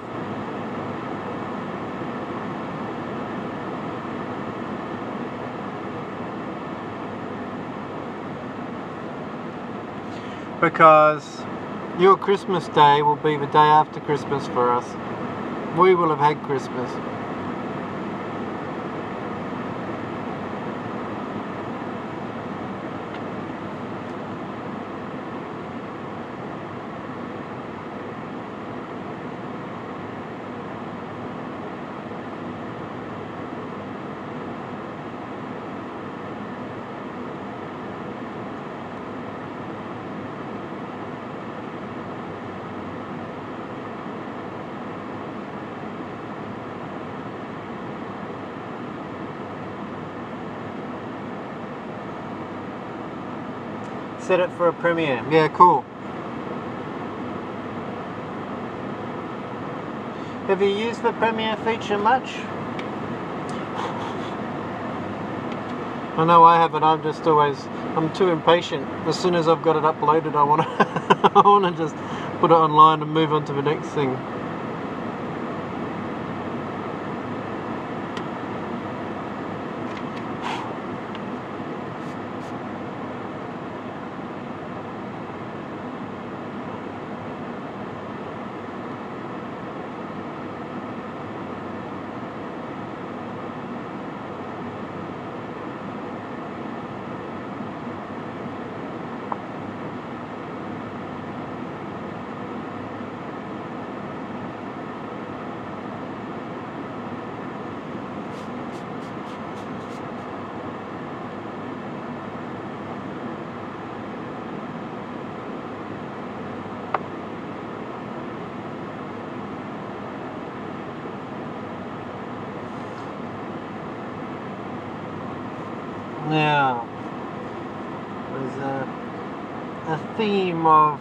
Because your Christmas Day will be the day after Christmas for us. We will have had Christmas. Set it for a premiere. Yeah, cool. Have you used the premiere feature much? I know I haven't. I'm too impatient. As soon as I've got it uploaded, I want to I want to just put it online and move on to the next thing. Now, there's a theme of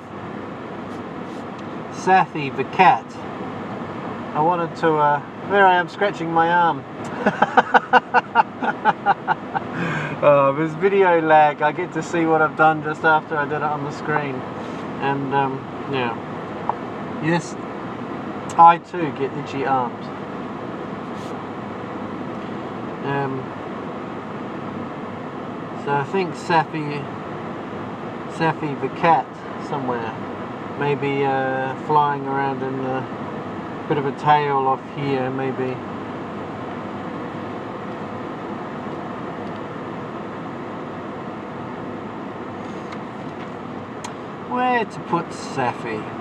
Sathi the cat I wanted to, there I am scratching my arm. There's video lag. I get to see what I've done just after I did it on the screen. And yeah. Yes, I too get itchy arms. So I think Safi the cat somewhere, maybe flying around in a bit of a tail off here, maybe. Where to put Safi?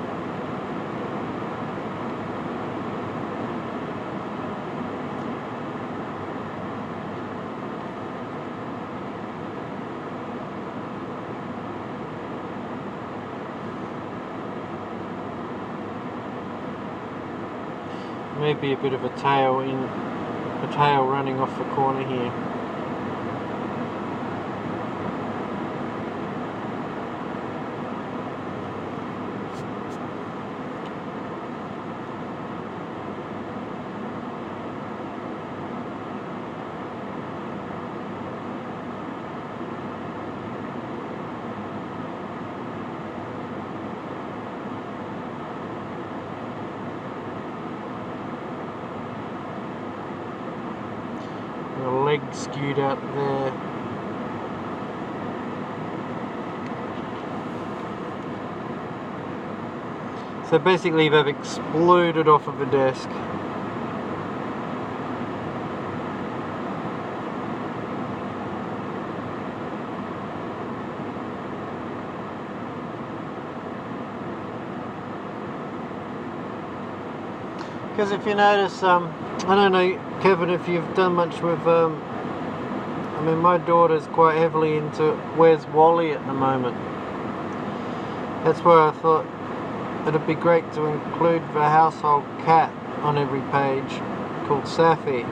Maybe a bit of a tail running off the corner here. The leg skewed out there. So basically they've exploded off of the desk. Because if you notice, I don't know, Kevin, if you've done much with, I mean, my daughter's quite heavily into Where's Wally at the moment. That's where I thought it'd be great to include the household cat on every page, called Safi.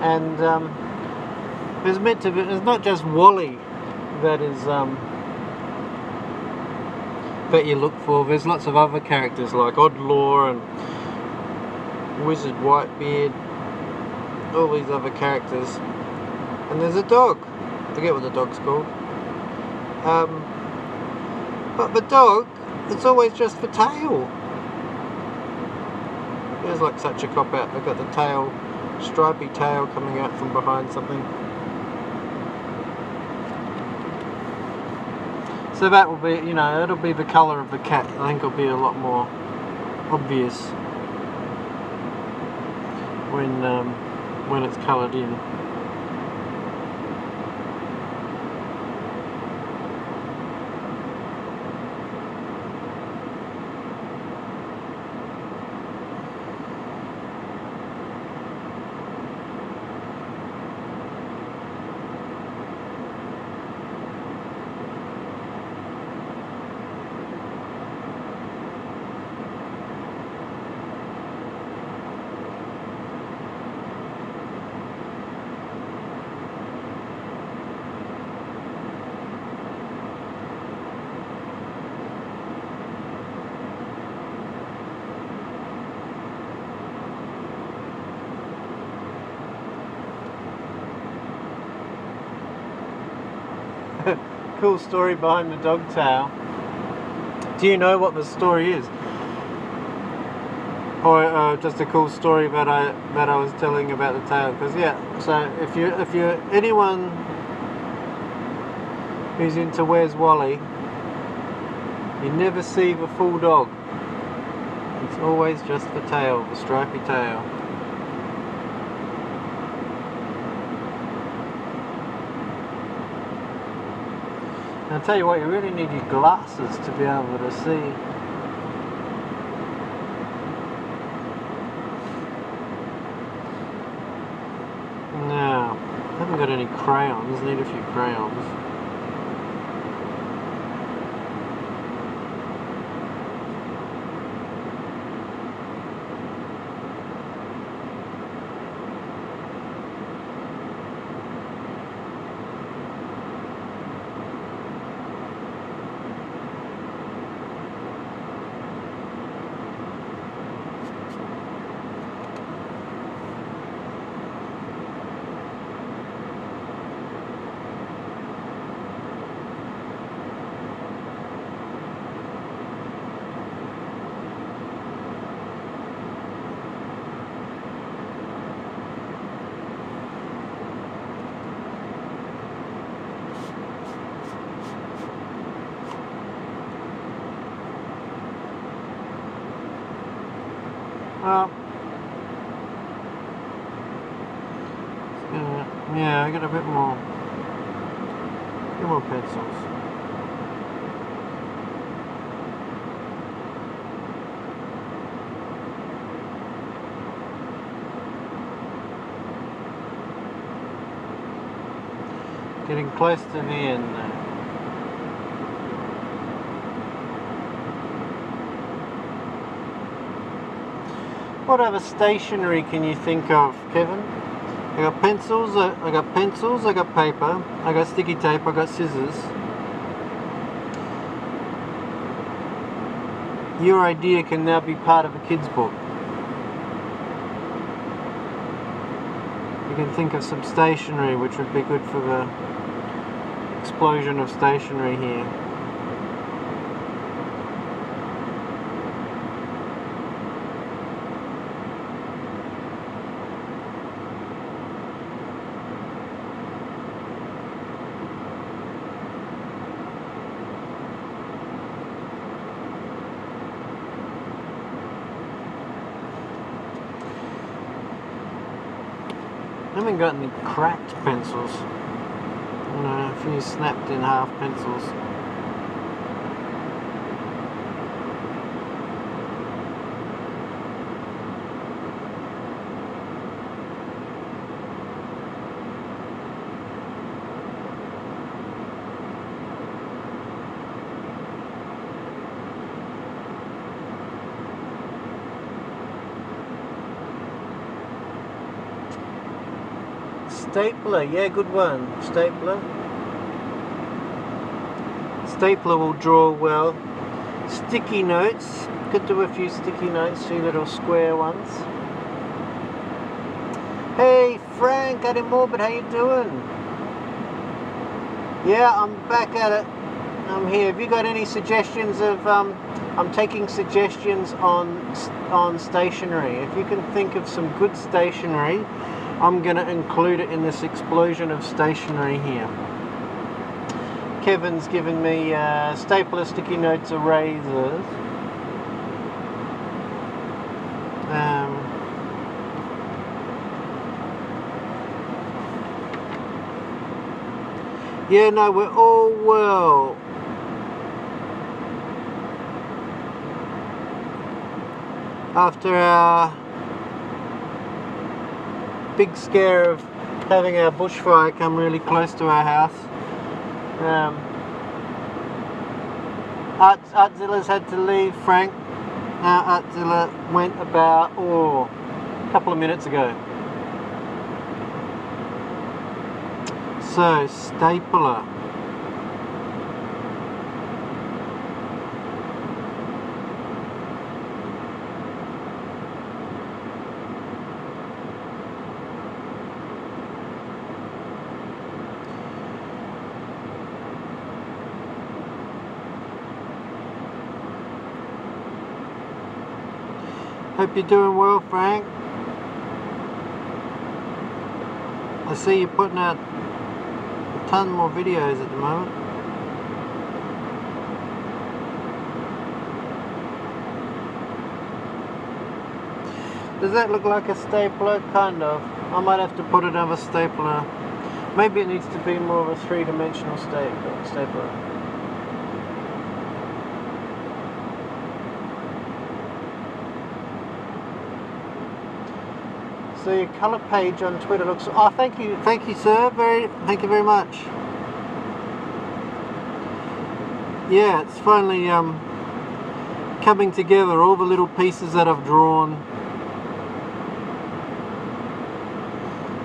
And there's meant to be, it's not just Wally that is that you look for. There's lots of other characters like Oddlaw and Wizard Whitebeard, all these other characters, and there's a dog. I forget what the dog's called. But the dog, it's always just the tail. Feels like such a cop out. They've got the tail, stripy tail coming out from behind something. So that will be, you know, it'll be the colour of the cat. I think it'll be a lot more obvious when it's coloured in. Cool story behind the dog tail. Do you know what the story is? Or just a cool story that I was telling about the tail? Because yeah, so if you're anyone who's into Where's Wally, you never see the full dog. It's always just the tail, the stripy tail. I'll tell you what, you really need your glasses to be able to see. Now, I haven't got any crayons, need a few crayons. Well, yeah, I got a bit more pencils. Getting close to the end now. What other stationery can you think of, Kevin? I got pencils, I got paper, I got sticky tape, I got scissors. Your idea can now be part of a kid's book. You can think of some stationery which would be good for the explosion of stationery here. I haven't got any cracked pencils. A few snapped in half pencils. Stapler, yeah, good one. Stapler will draw well. Sticky notes, could do a few sticky notes, few little square ones. Hey Frank, Adam Morbid, how you doing? Yeah, I'm back at it. I'm here. Have you got any suggestions of, I'm taking suggestions on stationery. If you can think of some good stationery, I'm going to include it in this explosion of stationery here. Kevin's given me stapler, sticky notes, erasers. Yeah, no, we're all well. After our big scare of having our bushfire come really close to our house, Artzilla's had to leave, Frank. Artzilla went about a couple of minutes ago. So, stapler. Hope you're doing well, Frank. I see you're putting out a ton more videos at the moment. Does that look like a stapler? Kind of. I might have to put another stapler. Maybe it needs to be more of a three-dimensional stapler. So your colour page on Twitter looks... Oh, thank you sir, thank you very much. Yeah, it's finally coming together, all the little pieces that I've drawn.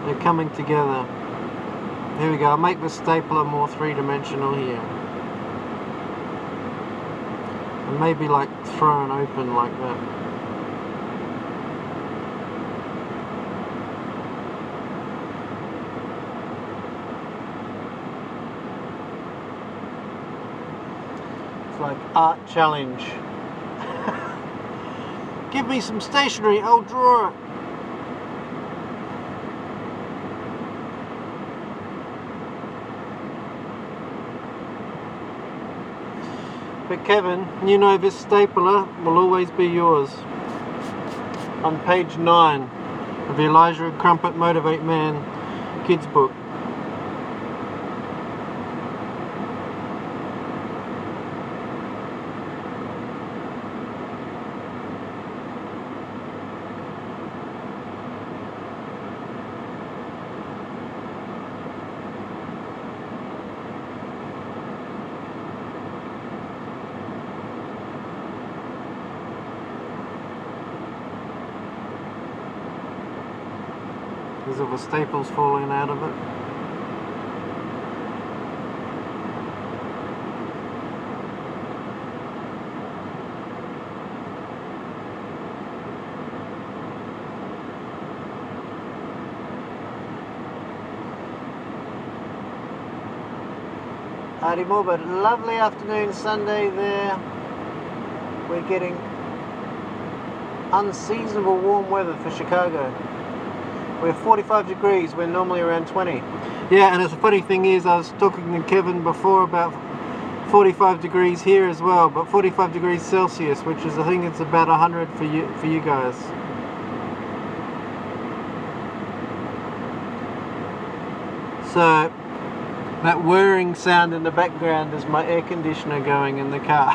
They're coming together. Here we go, I'll make the stapler more three-dimensional here. And maybe like thrown open like that. Like art challenge. Give me some stationery, I'll draw it. But Kevin, you know this stapler will always be yours. on page 9 of the Elijah and Crumpet Motivate Man kids book. There's all the staples falling out of it. Howdy more, but lovely afternoon Sunday there. We're getting unseasonable warm weather for Chicago. We're 45 degrees, we're normally around 20. Yeah, and the funny thing is, I was talking to Kevin before about 45 degrees here as well, but 45 degrees Celsius, which is, I think it's about 100 for you guys. So, that whirring sound in the background is my air conditioner going in the car.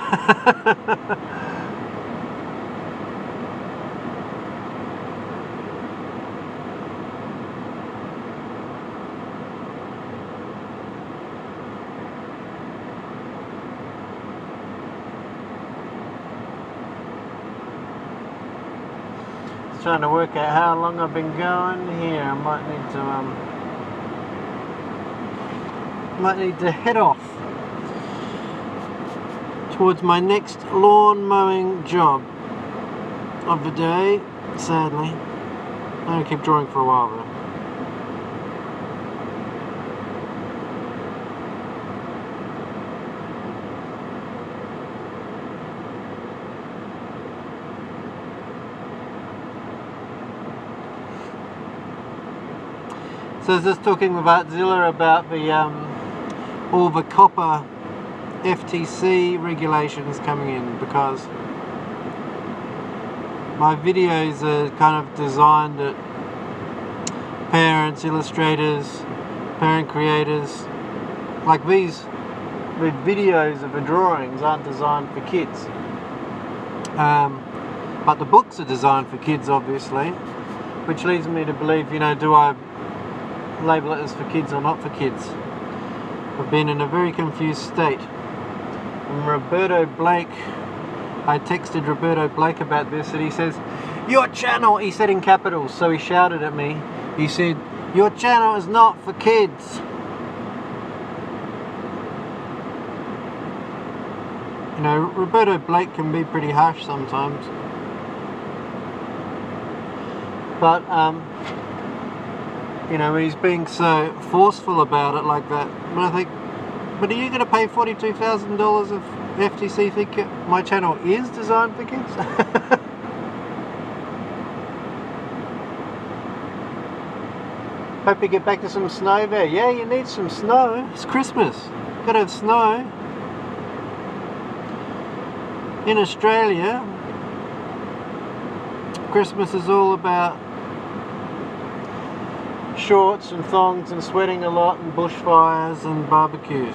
Trying to work out how long I've been going here. I might need to head off towards my next lawn mowing job of the day, sadly. I'm going to keep drawing for a while though. So I was just talking about Zilla about the all the copper FTC regulations coming in, because my videos are kind of designed at parents, illustrators, parent creators. Like the videos of the drawings aren't designed for kids. But the books are designed for kids, obviously, which leads me to believe, do I label it as for kids or not for kids? I've been in a very confused state. And Roberto Blake, I texted Roberto Blake about this, and he says, "Your channel," he said in capitals, so he shouted at me. He said, "Your channel is not for kids." Roberto Blake can be pretty harsh sometimes. But he's being so forceful about it like that. But I think, but are you going to pay $42,000 of FTC think my channel is designed for kids? Hope you get back to some snow there. Yeah, you need some snow. It's Christmas. You've got to have snow. In Australia, Christmas is all about shorts and thongs and sweating a lot and bushfires and barbecues.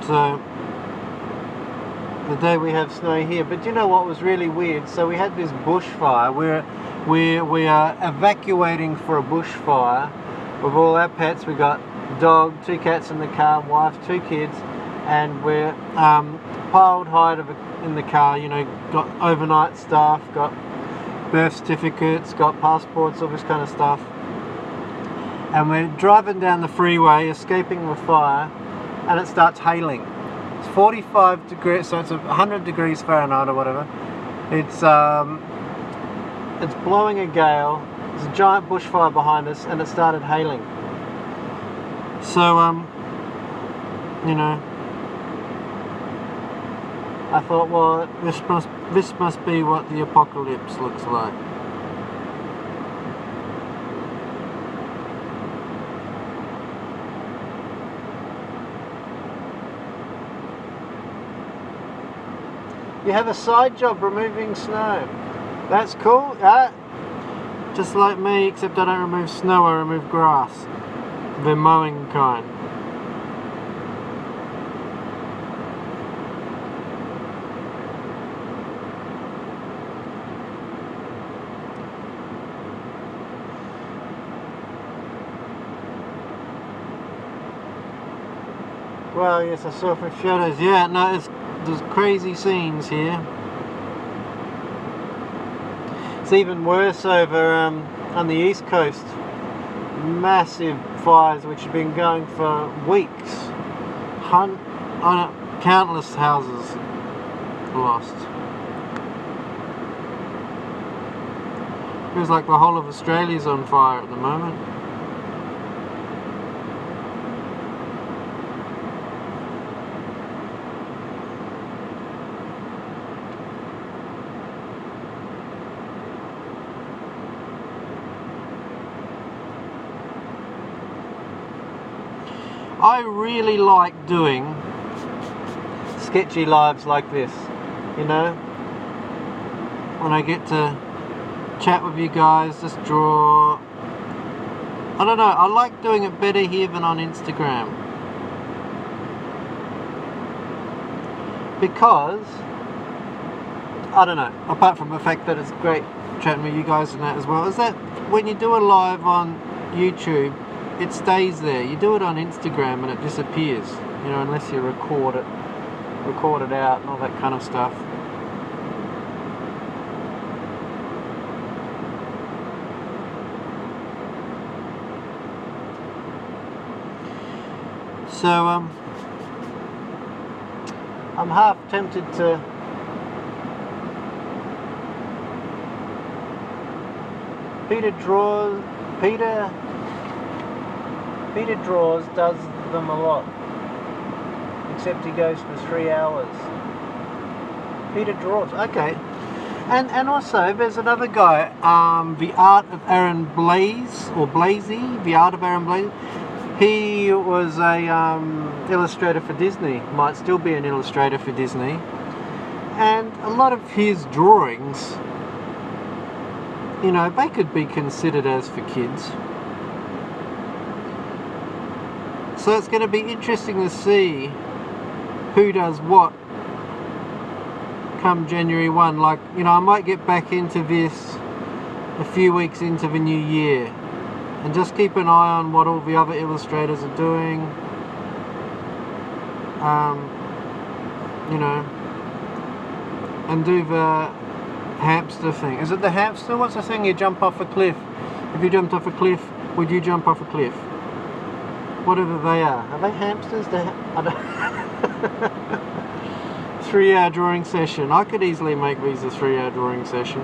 So the day we have snow here. But you know what was really weird? So we had this bushfire. We are evacuating for a bushfire with all our pets. We got dog, 2 cats in the car, wife, 2 kids, and we're piled high in the car. Got overnight stuff, got birth certificates, got passports, all this kind of stuff. And we're driving down the freeway, escaping the fire, and it starts hailing. It's 45 degrees, so it's 100 degrees Fahrenheit or whatever. It's blowing a gale. There's a giant bushfire behind us, and it started hailing. So I thought, well, this must be what the apocalypse looks like. You have a side job removing snow. That's cool. Just like me, except I don't remove snow, I remove grass. The mowing kind. Well, yes, I saw from photos. Yeah, no, there's crazy scenes here. It's even worse over on the east coast. Massive fires which have been going for weeks. Countless houses lost. Feels like the whole of Australia's on fire at the moment. I really like doing sketchy lives like this, you know, when I get to chat with you guys, just draw. I don't know, I like doing it better here than on Instagram, because I don't know, apart from the fact that it's great chatting with you guys and that as well, is that when you do a live on YouTube, it stays there. You do it on Instagram and it disappears, you know, unless you record it out and all that kind of stuff. So I'm half tempted to Peter Draws does them a lot, except he goes for 3 hours. Peter Draws, okay. And also there's another guy, The Art of Aaron Blaze, or Blazy, The Art of Aaron Blaze. He was a illustrator for Disney, might still be an illustrator for Disney, and a lot of his drawings, you know, they could be considered as for kids. So it's going to be interesting to see who does what come January 1. Like, you know, I might get back into this a few weeks into the new year and just keep an eye on what all the other illustrators are doing. You know, and do the hamster thing. Is it the hamster? What's the thing? You jump off a cliff. If you jumped off a cliff, would you jump off a cliff? Whatever they are. Are they hamsters? I don't 3-hour drawing session. I could easily make these a 3-hour drawing session.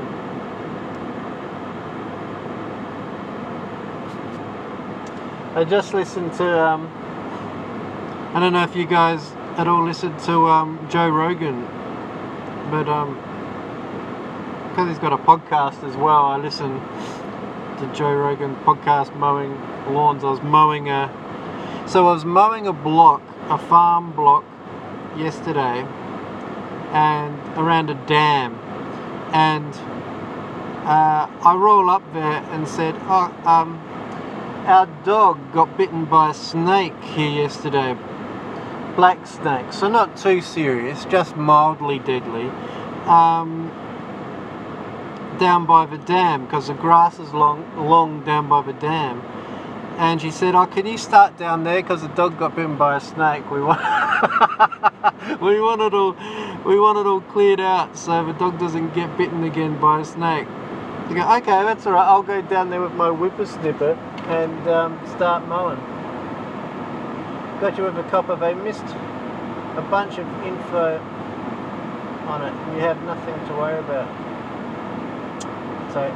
I just listened to, I don't know if you guys at all listened to Joe Rogan, but because he's got a podcast as well, I listen to Joe Rogan podcast mowing lawns. I was mowing a block, a farm block yesterday, and around a dam, and I roll up there and said, our dog got bitten by a snake here yesterday, black snake, so not too serious, just mildly deadly, down by the dam, because the grass is long down by the dam. And she said, "Oh, can you start down there, because the dog got bitten by a snake. We want we want it all cleared out so the dog doesn't get bitten again by a snake." I go, "Okay, that's all right. I'll go down there with my whippersnipper and start mowing." Got you with a copper. They missed a bunch of info on it. You have nothing to worry about. So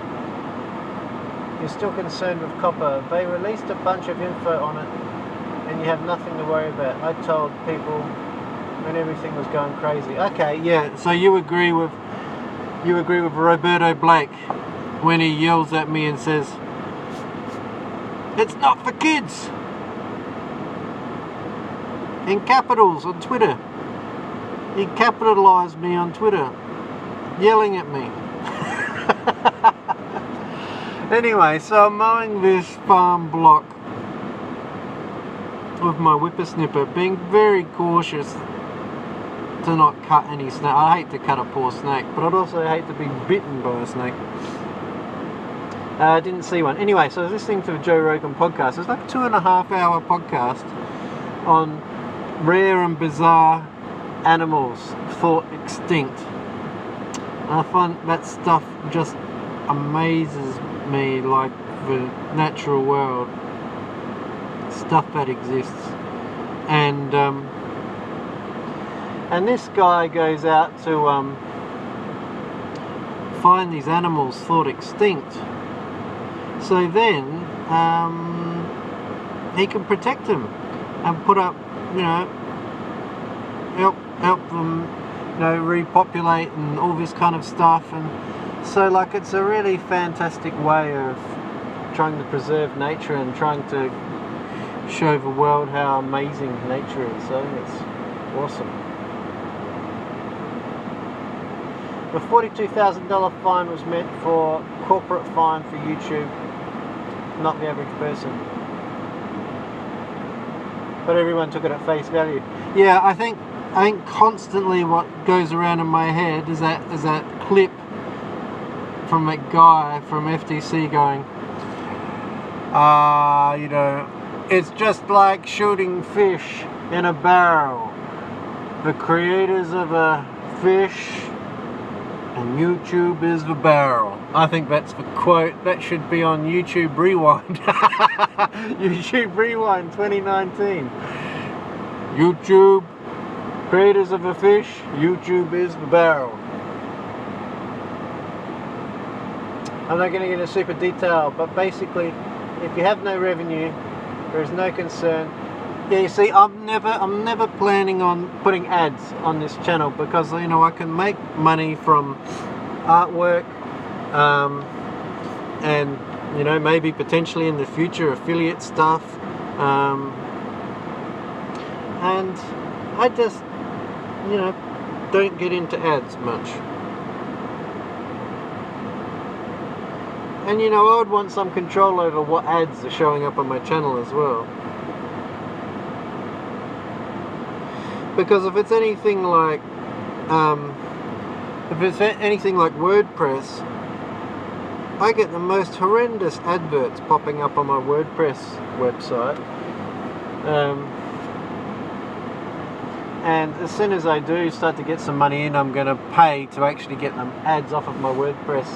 you're still concerned with copper. They released a bunch of info on it, and you have nothing to worry about. I told people when everything was going crazy. Okay, yeah. So you agree with Roberto Blake when he yells at me and says, "It's not for kids," in capitals on Twitter. he capitalised me on Twitter, yelling at me. Anyway, so I'm mowing this farm block with my whippersnipper, being very cautious to not cut any snake. I hate to cut a poor snake, but I'd also hate to be bitten by a snake. I didn't see one. Anyway, so I was listening to the Joe Rogan podcast. It was like a 2.5 hour podcast on rare and bizarre animals thought extinct. And I find that stuff just amazes me, like the natural world, stuff that exists. And this guy goes out to find these animals thought extinct, so then he can protect them and put up, help them, repopulate and all this kind of stuff. And so, like, it's a really fantastic way of trying to preserve nature and trying to show the world how amazing nature is. So I think it's awesome. The $42,000 fine was meant for corporate fine for YouTube, not the average person. But everyone took it at face value. Yeah, I think constantly what goes around in my head is that clip from that guy from FTC going, it's just like shooting fish in a barrel. The creators of a fish and YouTube is the barrel. I think that's the quote. That should be on YouTube Rewind. YouTube Rewind 2019. YouTube, creators of a fish, YouTube is the barrel. I'm not going to get into super detail, but basically, if you have no revenue, there is no concern. Yeah, you see, I'm never planning on putting ads on this channel because I can make money from artwork, and maybe potentially in the future affiliate stuff, and I just don't get into ads much. And I would want some control over what ads are showing up on my channel as well. Because if it's anything like WordPress, I get the most horrendous adverts popping up on my WordPress website. And as soon as I do start to get some money in, I'm going to pay to actually get them ads off of my WordPress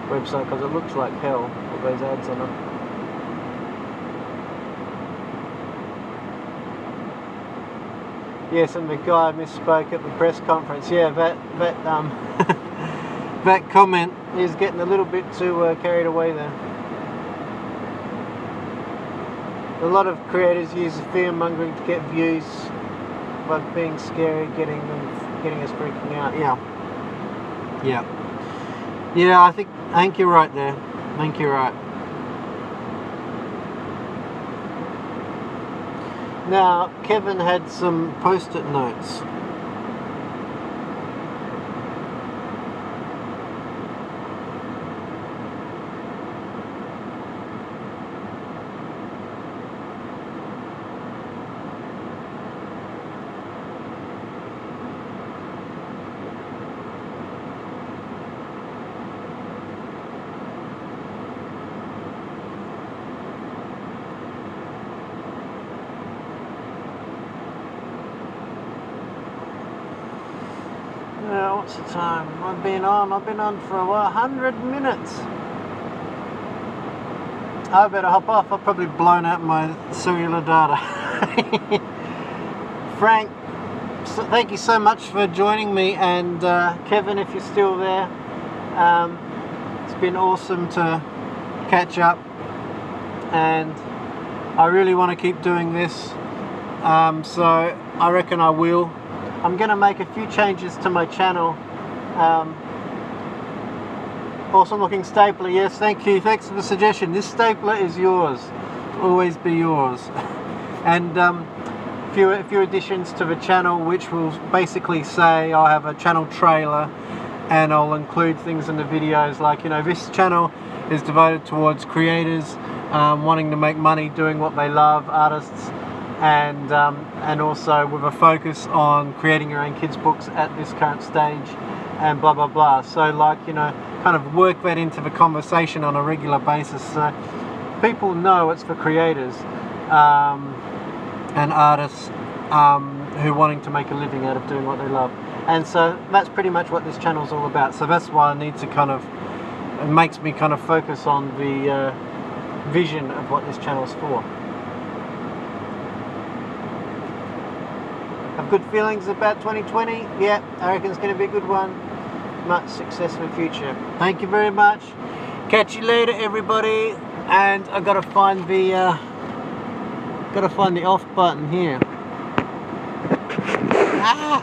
website, because it looks like hell with those ads on it. Yes, and the guy misspoke at the press conference. Yeah, that that comment is getting a little bit too carried away there. A lot of creators use fear mongering to get views, like being scary, getting us freaking out. Yeah. I think you're right there. I think you're right. Now, Kevin had some post-it notes. What's the time? I've been on for 100 minutes. I better hop off. I've probably blown out my cellular data. Frank, thank you so much for joining me, and Kevin, if you're still there, it's been awesome to catch up, and I really want to keep doing this, so I reckon I will. I'm going to make a few changes to my channel. Awesome looking stapler. Yes, thank you. Thanks for the suggestion. This stapler is yours. Always be yours. And few additions to the channel, which will basically say I'll have a channel trailer, and I'll include things in the videos like, you know, this channel is devoted towards creators wanting to make money doing what they love, artists, and also with a focus on creating your own kids books at this current stage, and blah blah blah. So, like, you know, kind of work that into the conversation on a regular basis, so people know it's for creators and artists who are wanting to make a living out of doing what they love. And so that's pretty much what this channel is all about. So that's why I need to kind of, it makes me kind of focus on the vision of what this channel is for. Have good feelings about 2020? Yeah, I reckon it's going to be a good one. Much success in the future. Thank you very much. Catch you later, everybody. And I gotta find the off button here. Ah!